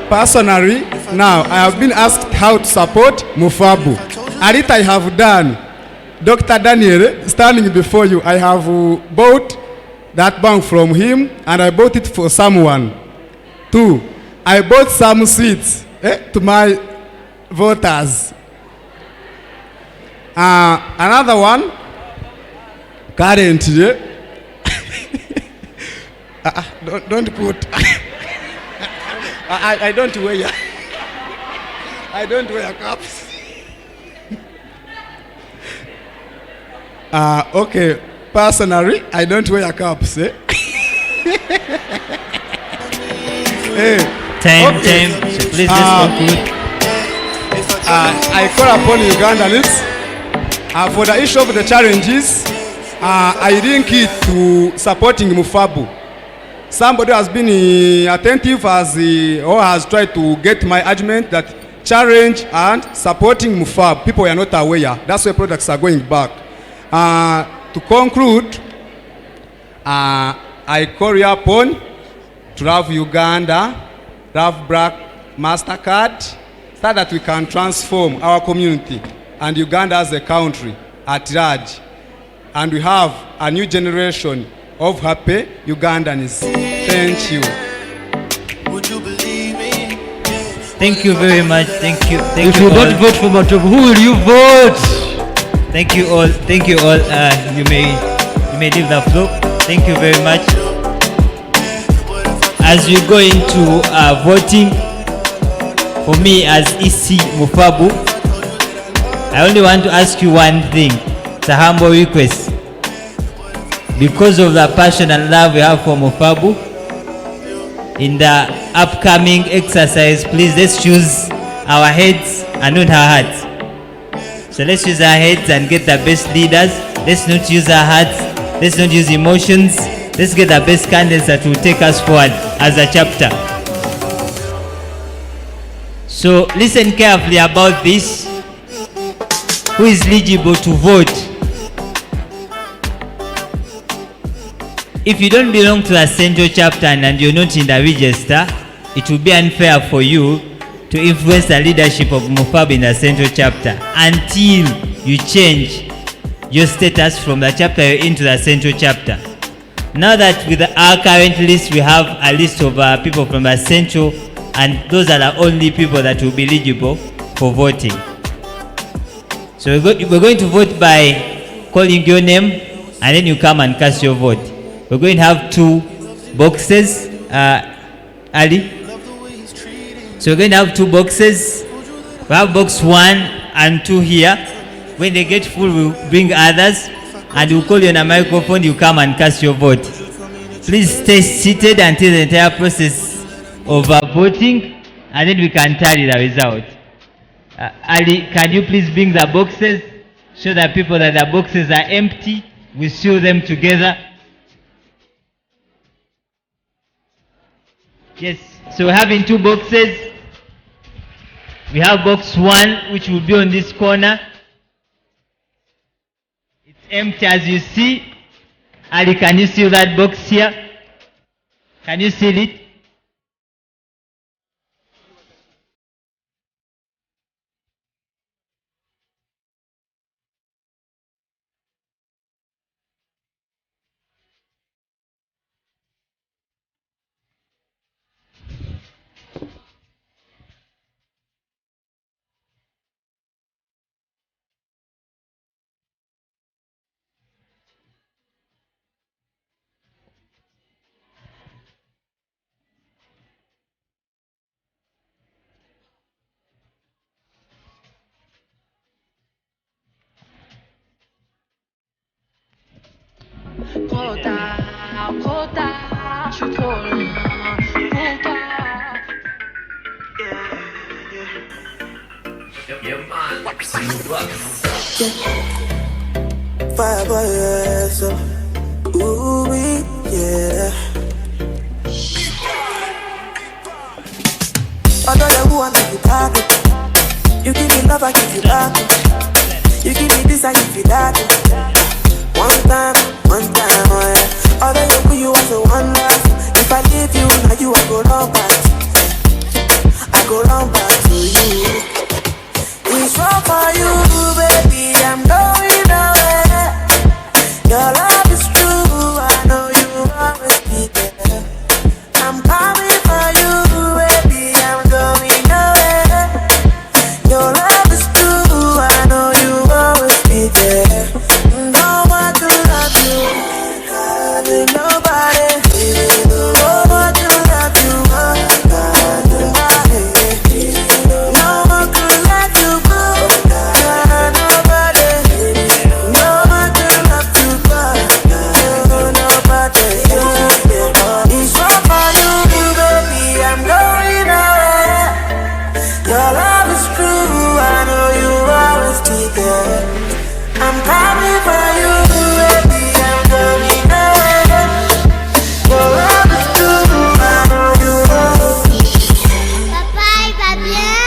Personally, now I have been asked how to support MFABU. And it I have done. Dr. Daniel, standing before you, I have bought that bank from him and I bought it for someone. 2, I bought some seeds to my voters. Another one, currently, don't put. I don't wear. I don't wear caps. Okay, personally, I don't wear caps. Time. So please just conclude. I call upon Ugandans for the issue of the challenges. I link it to supporting MFABU. Somebody has been attentive or has tried to get my argument that challenge and supporting MFABU. People are not aware. That's why products are going back. To conclude, I call you upon to have Uganda, have BRAC MasterCard, so that we can transform our community and Uganda as a country at large. And we have a new generation of happy Ugandans. Thank you. Thank you very much. Thank you. If you don't vote for Matovu, who will you vote? Thank you all. Thank you all. You may leave the floor. Thank you very much. As we go into voting, for me as EC MFABU, I only want to ask you one thing. It's a humble request. Because of the passion and love we have for MFABU, in the upcoming exercise, please let's choose our heads and not our hearts. So let's use our heads and get the best leaders. Let's not use our hearts Let's not use emotions. Let's get the best candidates that will take us forward as a chapter. So listen carefully about this. Who is eligible to vote? If you don't belong to a central chapter and you're not in the register, it will be unfair for you to influence the leadership of MFABU in the central chapter until you change your status from the chapter you're into the central chapter. Now that with our current list, we have a list of people from the central, and those are the only people that will be eligible for voting. So we're going to vote by calling your name, and then you come and cast your vote. We're going to have 2 boxes, Ali. So we're going to have 2 boxes. We have box 1 and 2 here. When they get full, we'll bring others, and we'll call you on a microphone. You come and cast your vote. Please stay seated until the entire process of voting, and then we can tally the result. Ali, can you please bring the boxes? Show the people that the boxes are empty. We seal them together. Yes, so we're having 2 boxes. We have box 1, which will be on this corner. It's empty as you see. Ali, can you seal that box here? Can you seal it? Fire boy, yeah, so ooh, yeah. Although you want to be back, you give me love, I give you back. You give me this, I give you that. One time, oh yeah. Although you put you as a wonder. If I leave you, now you I go long back. I go long back to you. It's wrong for you, baby. I'm going nowhere. Your love is true. I know you always be there. I'm coming for you, baby. I'm going nowhere. Your love is true. I know you always be there. Don't want to love you, nobody. Don't want to love you, no one could let you go. Nobody. No one could love you, nobody. It's wrong for you, baby. I'm going away. Your love is true. I know you always be there. I'm coming for you, baby. I'm going away. Your love is true. I know you always be there. Papa, il va bien?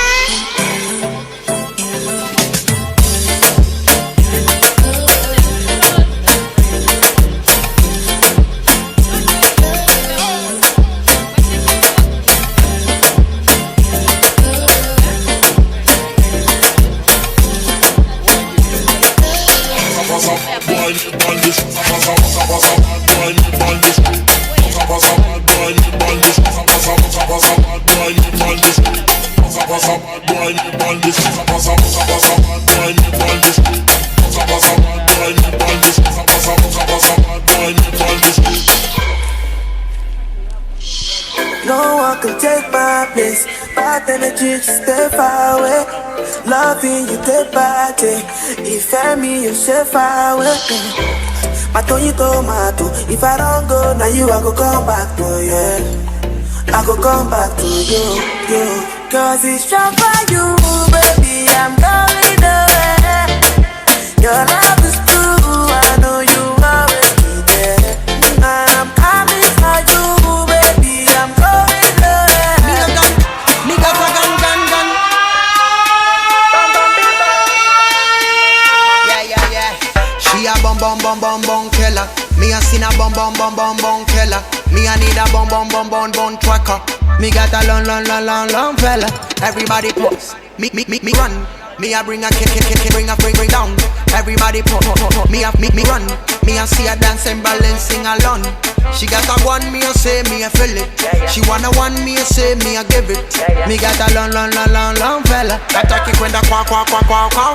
No one can take my place. Bad energy, just stay far away. Loving you day by day. If me, you stay far away. Mato you tomato. If I don't go, now you I go come back to you. I go come back to you. Cause it's just for you, baby. I'm going away. Your love is true. I know you always be bum bum bum bum bum killer. Me I need a bum bum bum bum bum tracker. Me got a long fella. Everybody pause. Me run. Me I bring a kick, bring down. Everybody pop. Me run. Me I see a dancing balancing alone. She got a one, me I say me I feel it. She wanna one, me I say me I give it. Me got a long fella. Attack it when the quack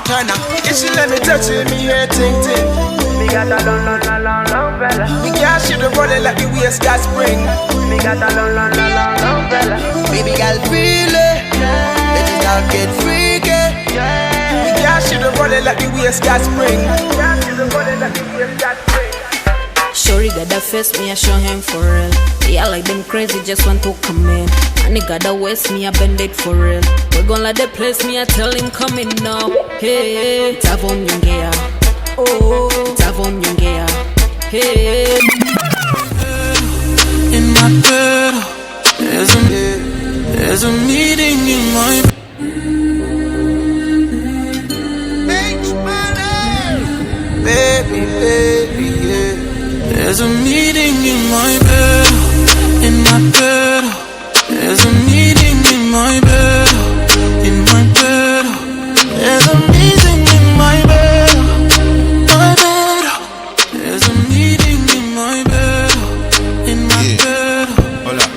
turn up. If she let me touch it, me hear ting. Me got a long fella. Me can't shoot the body like the waist got spring. Me got a long fella. Baby girl feel it. Baby girl get freaky. Me can't shoot the body like the waist got spring. Shorty got that face, me I show him for real. Yeah, like them crazy, just want to come in. And he got that waist, me I bend it for real. We gon' let the place, me I tell him coming now. Hey, tavom nyongea. Oh, tavom nyongea. Hey. In my bed, there's a meeting in my baby, yeah. There's a meeting in my bed, There's a meeting in my bed, There's a meeting in my bed, There's a meeting in my bed, Hold up.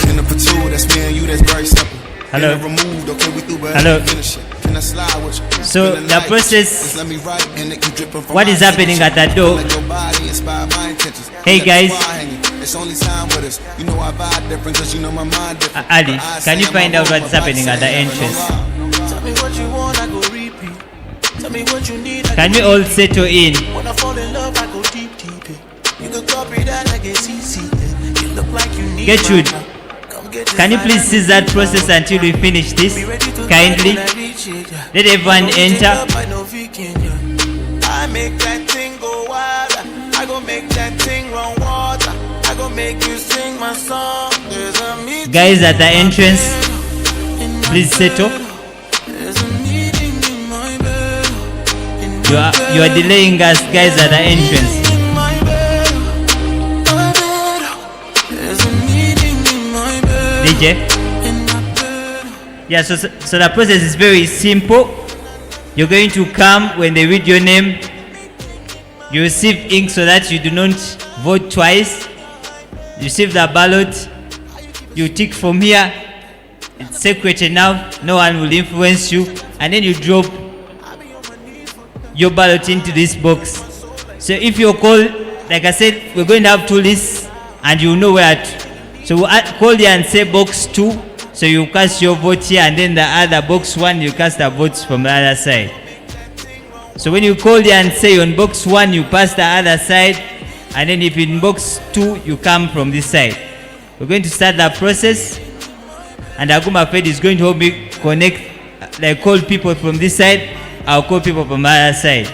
In the platoon, that's me and you, that's very simple. Hello. Removed, okay, we through, but Hello. finish it. Can I slide with you? So the process, what is happening at that door? Hey guys, Ali, can you find out what's happening at the entrance? Can we all settle in? Gertrude, can you please cease that process until we finish this? Kindly. Let everyone enter. I make that thing go wild. I go make that thing run water. I go make you sing my song. There's a meeting. Guys at the entrance, please settle. You are delaying us, guys at the entrance. DJ. Yeah, so the process is very simple. You're going to come when they read your name. You receive ink so that you do not vote twice. You receive the ballot. You tick from here. It's secret enough. No one will influence you. And then you drop your ballot into this box. So if you're called, like I said, we're going to have two lists and you know where to. So we'll call here and say box 2. So you cast your vote here, and then the other box 1, you cast the votes from the other side. So when you call here and say on box 1, you pass the other side, and then if in box 2, you come from this side. We're going to start the process, and Aguma Fed is going to help me connect, like call people from this side, I'll call people from the other side.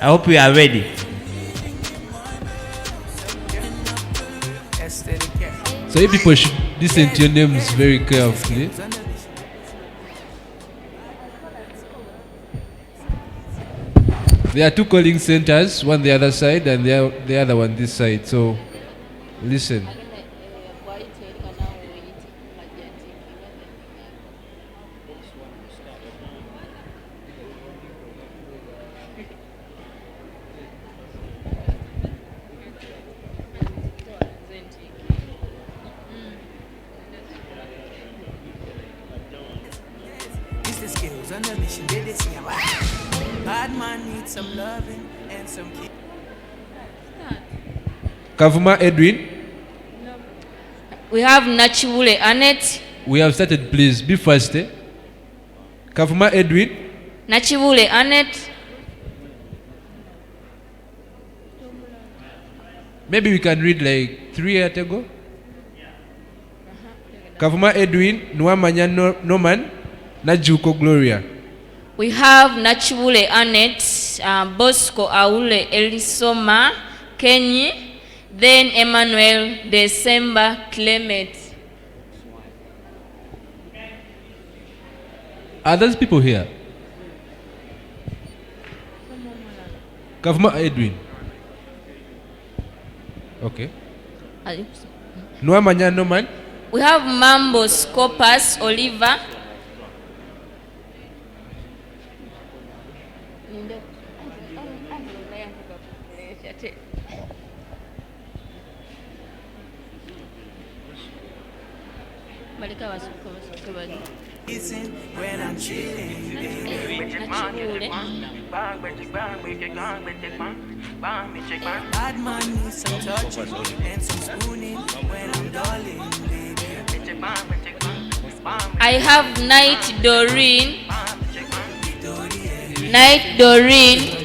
I hope we are ready. So if people should listen to your names very carefully. There are two calling centers, one the other side and the other one this side. So listen. Kavuma Edwin. We have Nachibule Annette. We have started, please. Be fast. Kavuma Edwin. Nachibule Annette. Maybe we can read like 3 years ago. Kavuma Edwin, Nwamanya Norman, Najuko Gloria. We have Nachibule Annette, Bosco Aule Elisoma, Kenyi, then Emmanuel December Clement. Are those people here? Kavuma Edwin. Okay. Nwamanya Norman. We have Mambo Scopus Oliver. When I'm chilling, bad man needs some touching and some spooning when I'm darling, baby. I have Night Doreen. Night Doreen.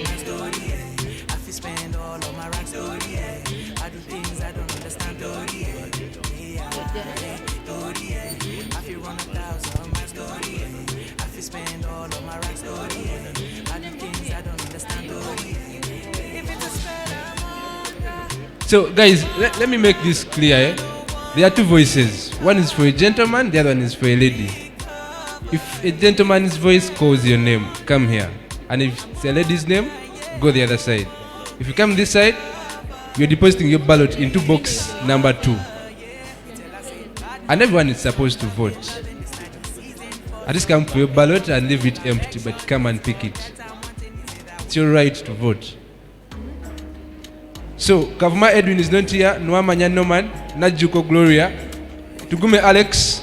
So guys, let me make this clear. There are two voices. One is for a gentleman, the other one is for a lady. If a gentleman's voice calls your name, come here. And if it's a lady's name, go the other side. If you come this side, you're depositing your ballot into box number 2. And everyone is supposed to vote. I just come for your ballot and leave it empty, but come and pick it. It's your right to vote. So, Kavuma Edwin is not here, Nwamanya Norman, Najuko Gloria, Tugume Alex,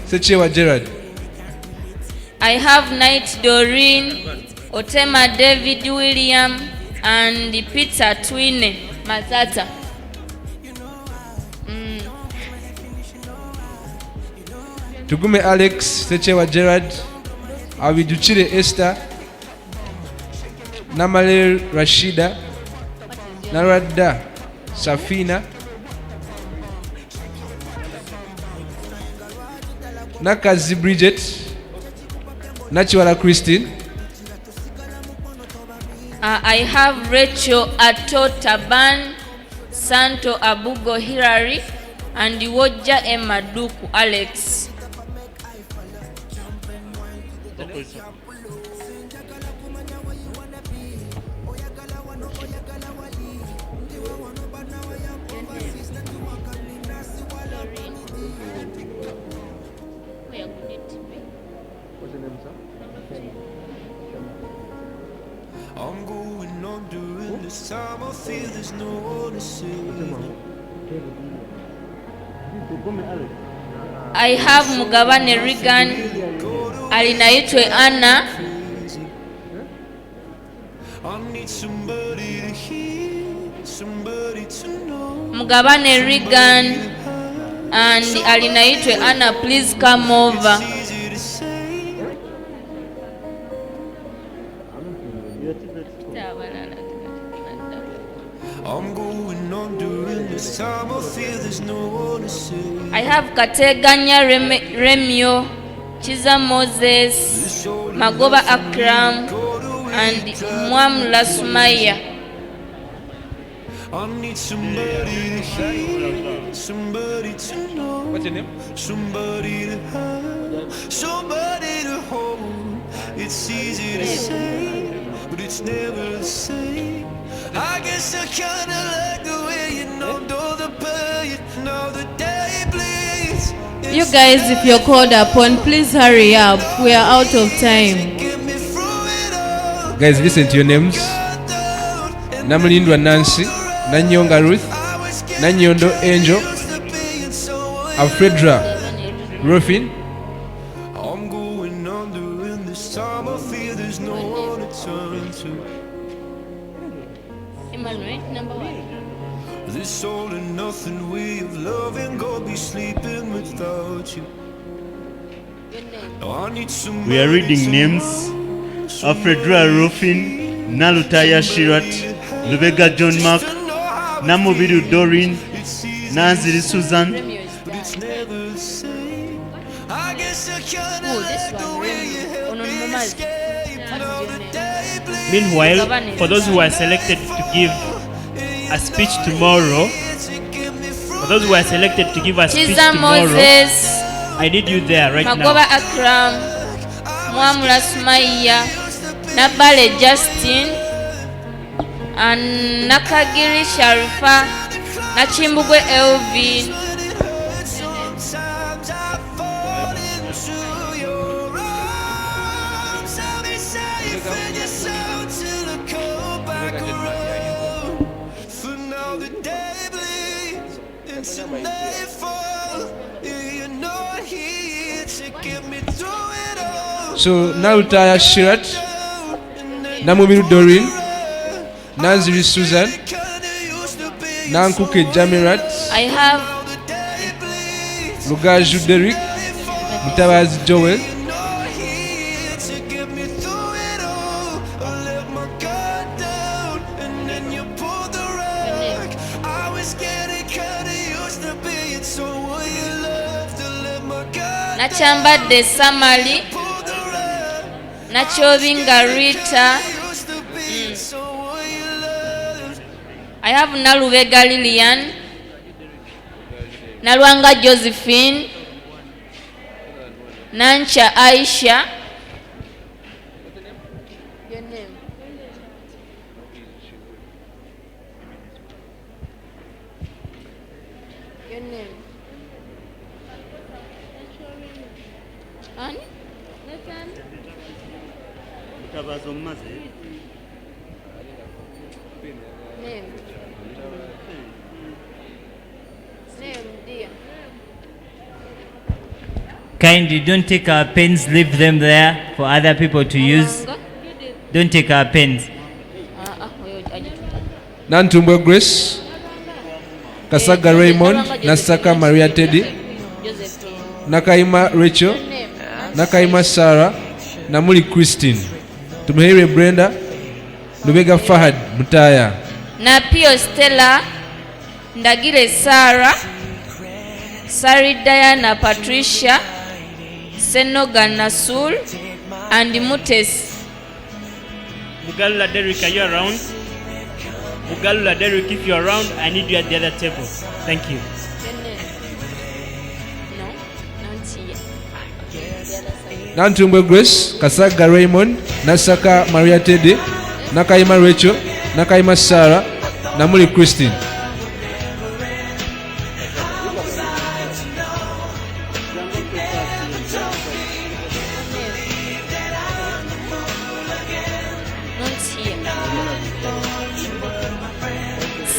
Sechewa Gerard. I have Night Doreen, Otema David William, and Peter Twine Matata. Tugume Alex, Sechewa Gerard, Awiduchire Esther, Namale Rashida, Narada Safina, Nakazi Bridget, Nachiwala Christine. I have Rachel Ato Taban, Santo Abugo Hilary, and Iwoja Emma Duku Alex. I'm going on during this time. I feel there's no one to save. I have Mugabane Regan, Alinaitwe Anna. I need somebody to hear, somebody to know. Mugabane Regan and Alinaitwe Anna, please come over. I'm going on during this time. I feel there's no one to save. I have Kateganya Remio, Chiza Moses, Magoba Akram, and Mwamla Sumaya. I need somebody to hear, somebody to know. What's your name? Somebody to have, somebody to hold. It's easy to say, but it's never the same. I guess I kinda like the way you know the pain, know the day bleeds. You guys, if you're called upon, please hurry up. We are out of time. Guys, listen to your names. Namulindwa Nancy, Nanyonga Ruth, Nanyondo Angel, Alfredra Ruffin. I'm going under in this time. I feel there's no one to turn to. Number 1. This all and nothing way of loving, go be sleeping without you. I need some. We are reading names: Alfredra Ruffin, Nalutaya Shirat, Lubega John Mark, Namobidu Doreen, Nanziri Susan. Meanwhile, for those who are selected to give a speech tomorrow, I need you there right Magoba now. Akram, Mwamla Sumaya, Nabale Justin, and Nakagiri Sharifa, Nachimbugwe Elvin. Sometimes I fall into your arms. I'll be safe with your soul till I come back around. For now the day bleeds into nightfall. You're not here to get me through it all. So Narutaya Shirat, Namubiru Doreen, Naziri Susan, Nankuke Jamirat, I have Lugaju Derek, Mutabazi Joel, Nachambadde Samali, Nachobinga Rita. I have Nalubega Lilian, Nalwanga Josephine, Nancha Aisha. Your name? Your name? Ani? Name? Name, dear. Kindly don't take our pens, leave them there for other people to use. Don't take our pens. Nantumbwe Grace, Kasaga Raymond, Nasaka Maria Teddy, Nakaima Rachel, Nakaima Sarah, Namuli Christine, Tumuhere Brenda, Lubega Fahad Mutaya, Napio Stella, Ndagire Sarah, Sari Diana Patricia, Senoga Nasul, and Mutes. Mugalula Derek, are you around? Mugalula Derek, if you're around, I need you at the other table. Thank you. Nantumbwe Grace, Kasaga Raymond, Nasaka Maria Teddy, Nakaima Rachel, Nakaima Sarah, Namuli Christine.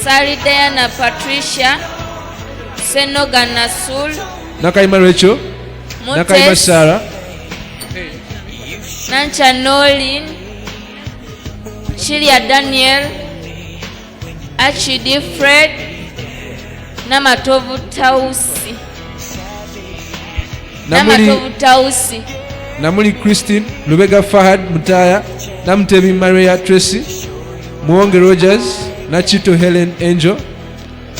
Sari Diana Patricia, Senoga Nasul, Nakaima Rachel, Nakaima Sarah, Nancha Nolin, Chilia Daniel, Achidi Fred, Namatovu Tausi. Namatovu Tausi. Namuli Christine, Lubega Fahad Mutaya, Namtebi Maria Tracy, Muonge Rogers, Nachito Helen Angel,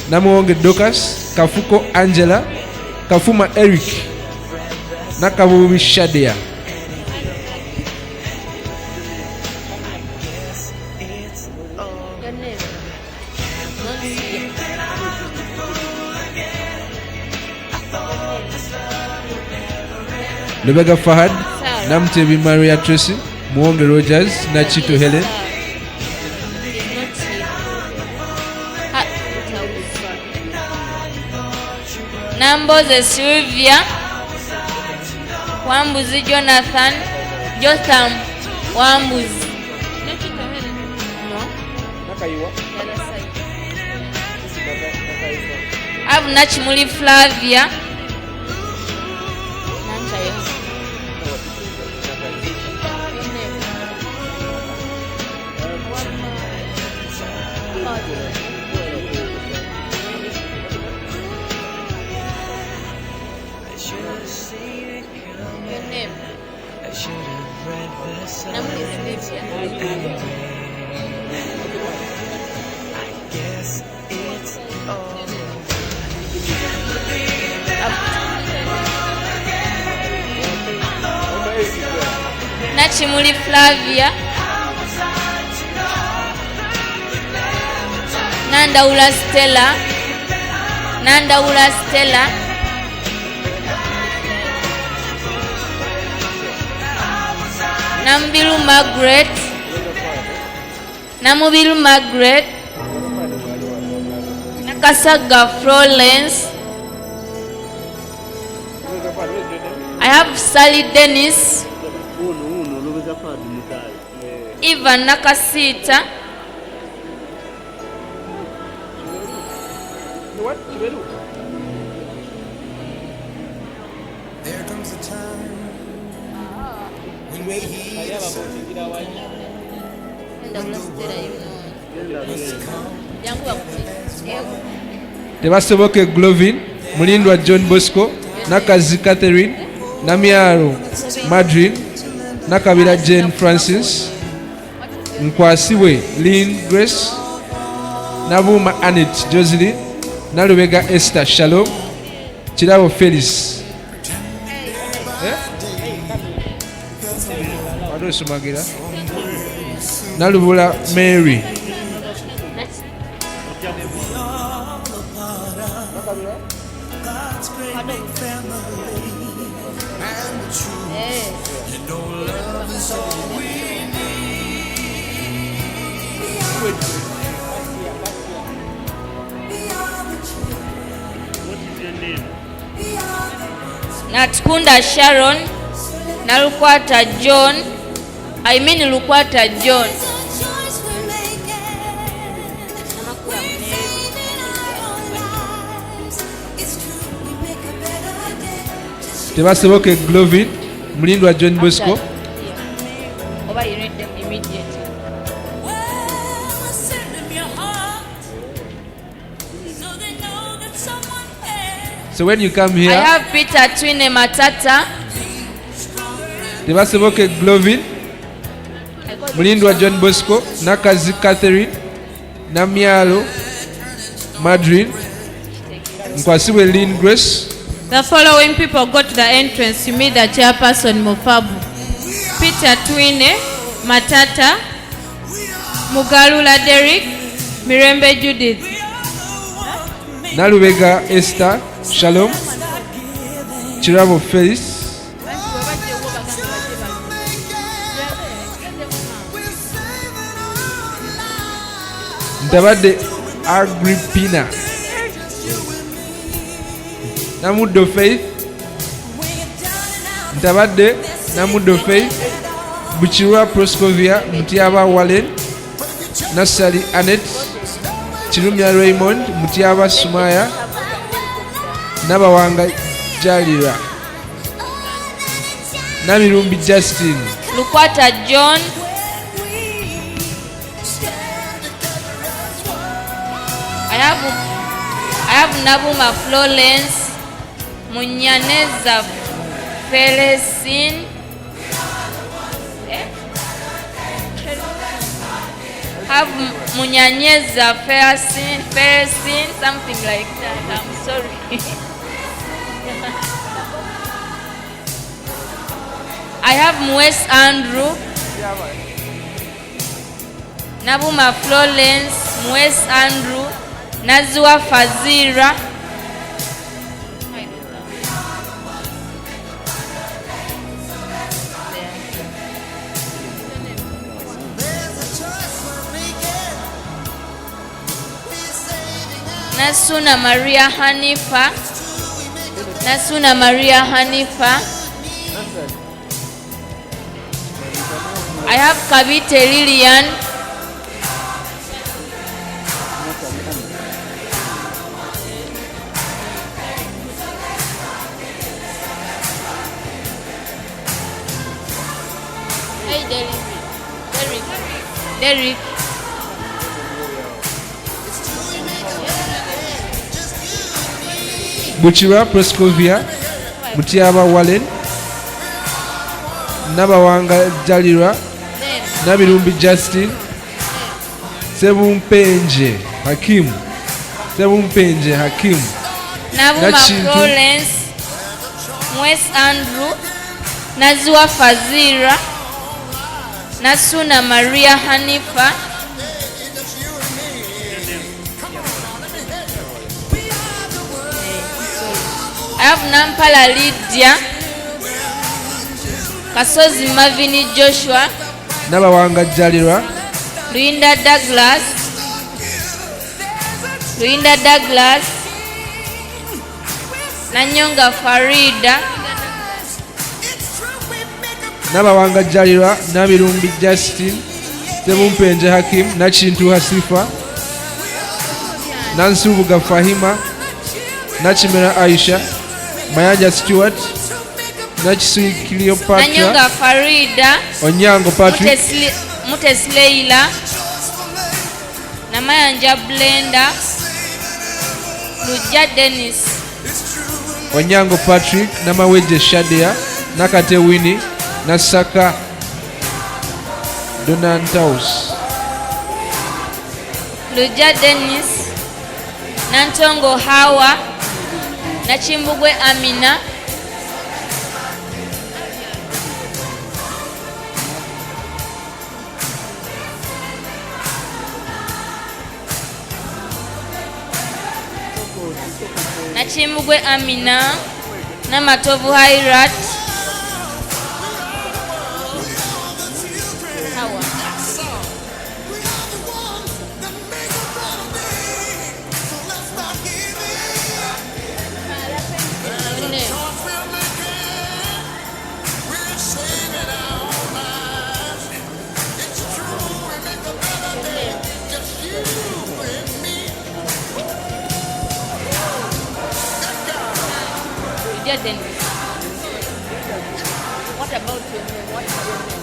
Namuonge Dokas, Kafuko Angela, Kafuma Eric, Nakabubi Shadia. Lubega Fahad, Namtebi Maria Tracy, Muonge Rogers, Nachito Helen. Namboze Sylvia, Wambuzi Jonathan, Jotham Wambuzi. I have Nachimuli Flavia. Nachimuli Flavia, Nandaula Stella, Nambilu Margaret, Namubiru Margaret, Nakasaga Florence. I have Sally Dennis, Ivan Nakasita, There comes a time when we hear Tebasoboke Glovin, Mulindwa John Bosco, Nakazi Catherine, Namiaro Madrid, Nakabira Jane Francis, Nkwasiwe Lynn Grace, Nabuma Annette Jocelyn, Nalubega Esther Shalom, Chirabo Felix. Nalubula Mary. Natkunda Sharon, Nalukwata John, Lukwata John. Tebasoboke Glovin, Mulindwa John Bosco. Over you read them immediately. So when you come here, I have Peter Twine Matata, Tebasoboke Glovin, Mulindwa John Bosco, Nakazi Catherine, Namialo Madrid, Nkwasiwe Lynn Grace. The following people go to the entrance to meet the chairperson MFABU: Peter Twine Matata, Mugalula Derek, Mirembe Judith, Nalubega Esther Shalom, Chirabo Felix, Ntabade Agrippina, Namudo Faith, Ntabade Namudo Faith, Buchirwa Proscovia, Mutiaba Wallen, Nasali Annette, Chirumya Raymond, Mutiaba Sumaya, Nabawanga Jalira, Namirumbi Justin, Lukwata John, I have Nabuma Florence, Munyaneza Felicine, have Munyanyeza Felicine, something like that. I'm sorry. I have Mwes Andrew, Nabuma Florence, Mwes Andrew, Nazwa Fazira, Nasuna Maria Hanifa, Nasuna Maria Hanifa. I have Kabite Lillian, hey Derek, Buchirwa Proscovia, Mutiaba Wallen, Nabawanga Jalira, Nabirumbi Justin, Sebumpenje Hakim, Nabuma Florence, Mwes Andrew, Nazwa Fazira, Nasuna Maria Hanifa, I have Nampala Lydia, Kasozi Mavini Joshua, Nabawanga Jalira, Luinda Douglas, Nanyonga Farida, Nabawangajjalirwa Nabirumbi Justin, Tebumpenje Hakim, Nakintu Hasifa, Nansubuga Fahima, Nachimera Aisha, Mayanja Stewart, Nachisui Cleopatra, Nanyonga Farida, Onyango Patrick, Mutes Leila, Namayanja Blenda, Luja Dennis, Onyango Patrick, Namaweje Shadia, Nakate Winnie, Nasaka Donantaus, Luja Dennis, Nantongo Hawa, Nachimbugwe Amina, Nachimbugwe Amina, Namatovu Hairat, Hawa. Then what about your name? What is your name?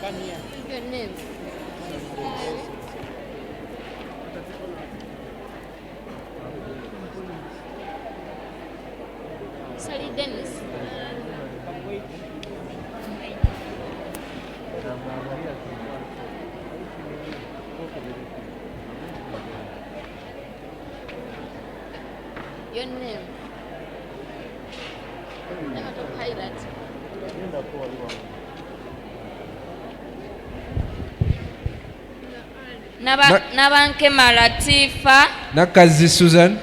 Come here. Your name. Sorry, Dennis. Your name. Never to pilot. Nabankema Latifa, Nakazi Susan,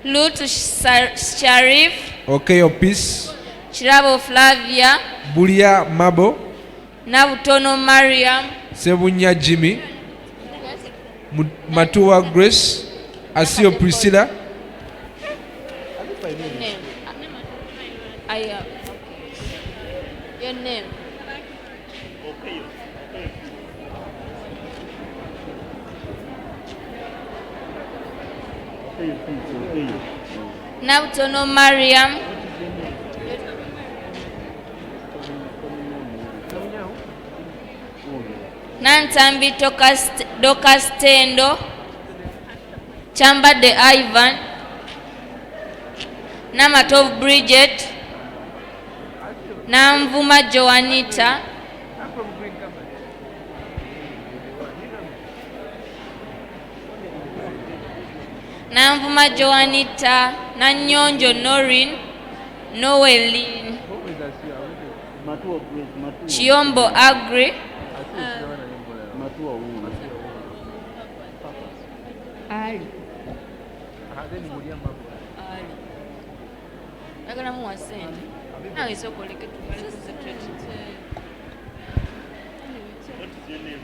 Lutu Sharif, Okeyo Peace, Chirabo Flavia, Bulia Mabo, Nabutono Mariam, Sebunya Jimmy, Matua Grace, Asio Priscilla, your name. Nabutono Mariam, Nantambi Dokastendo, Chamba de Ivan, Namatov Bridget, Namvuma Joanita, Namvuma Joanita, Nanyonjo Norin, Noelin, Chiombo Agri, Ali. Agora mu ascend. Now it's so collected to concentrate. What is your name?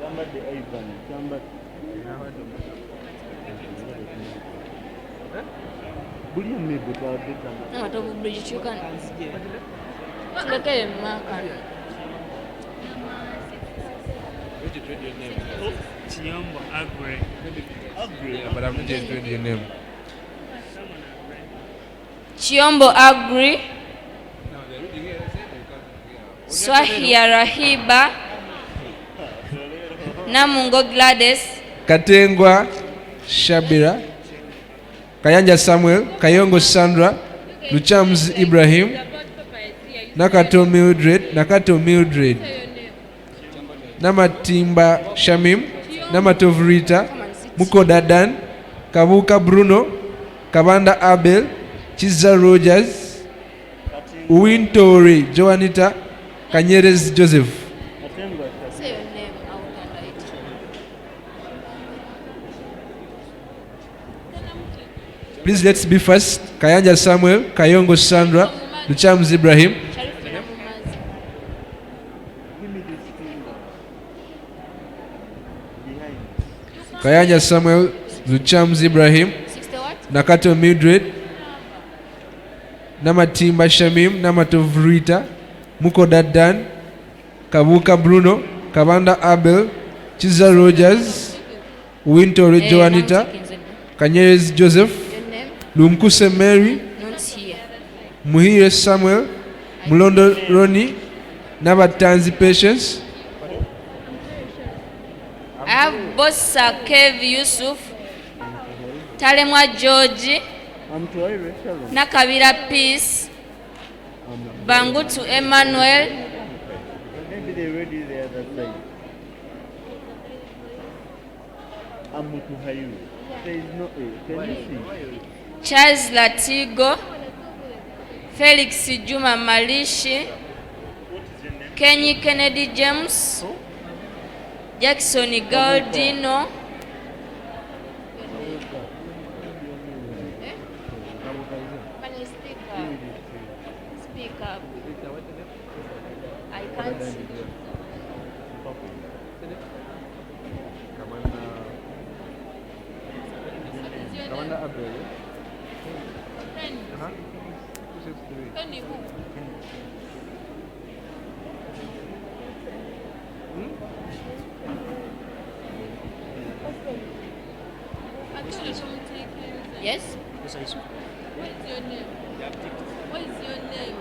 Somebody Ivan. Somebody. Bullion me because they can. No, I don't bridge you can. Look at him, Where did you trade your name? Chiombo Agri. Yeah, but I'm not just trade your name. Chiombo Agri, Swahia Rahiba, Namungo Gladys, Katengwa Shabira, Kayanja Samuel, Kayongo Sandra, Luchams Ibrahim, Nakato Mildred, Namatimba Shamim, Namatov Rita, Muko Dadan, Kabuka Bruno, Kabanda Abel, Chiza Rogers, Wintory Joanita, Kanyeres Joseph. Say your name out and write. Please let's be first. Kayanja Samuel, Kayongo Sandra, Luchamuzi Ibrahim. Kayanja Samuel, Luchamuzi Ibrahim, Nakato Mildred, Namatimba Shamim, Namatov Rita, Mukoda Dan, Kabuka Bruno, Kabanda Abel, Chiza Rogers, Wintory Joanita, Kanyerez Joseph, Lumkuse Mary, Muhire Samuel, Mulondo Ronnie, Nabatanzi Patience. I have Bossa Kev Yusuf, Talemwa George, Nakabira Peace, Bangutu Emmanuel, Maybe they ready the other side. Amutu Hayu. There is no A. Can you see? Charles Latigo, Felix Juma Malishi, Kenny Kennedy James, Jackson Galdino, Speak up. I can't see. Commander Abel. Yes? What is your name? What is your name?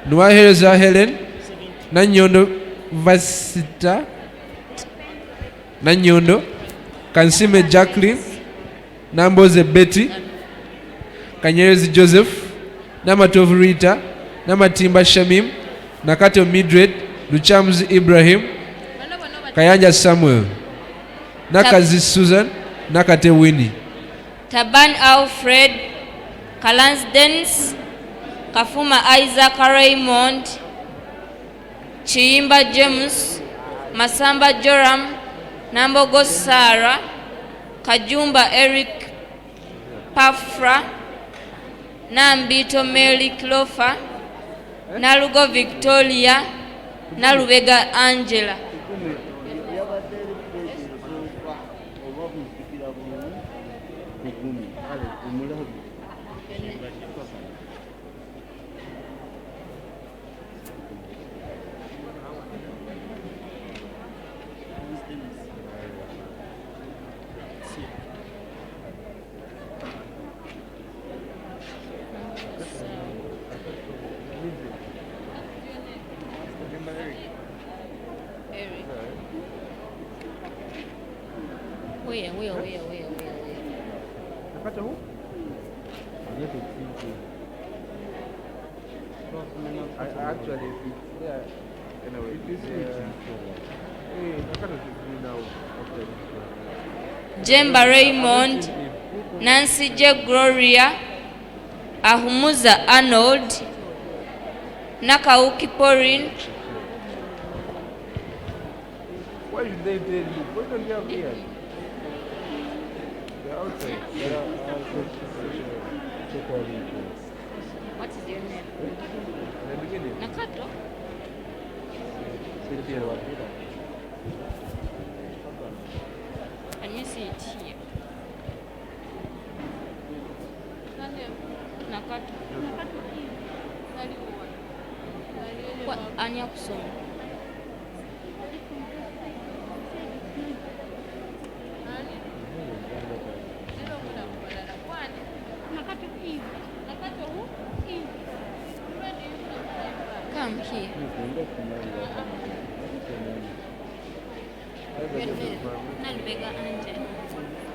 Nuwahereza Helen, Nanyondo Vasita, Nanyondo, Kansime Jacqueline, Namboze Betty, Kanyerezi Joseph, Namatov Rita, Namatimba Shamim, Nakato Mildred, Luchamuzi Ibrahim, Kayanja Samuel, Nakazi Susan, Nakate Winnie. Taban Alfred, Kalans Dennis, Kafuma Isaac Raymond, Chiimba James, Masamba Joram, Nambogo Sarah, Kajumba Eric Pafra, Nambito Mary Clofa, Nalugo Victoria, Nalubega Angela. Where? I actually, yeah, anyway, Jemba Raymond, Nancy J. Gloria, Ahumuza Arnold, Nakauki Porin. Why should they tell you? Why don't you have here? They're outside. They are What is your name? the beginning. Nakato? Can you see it here? Nakato. What? Anya kusoma. Come here. Nalubega Angela.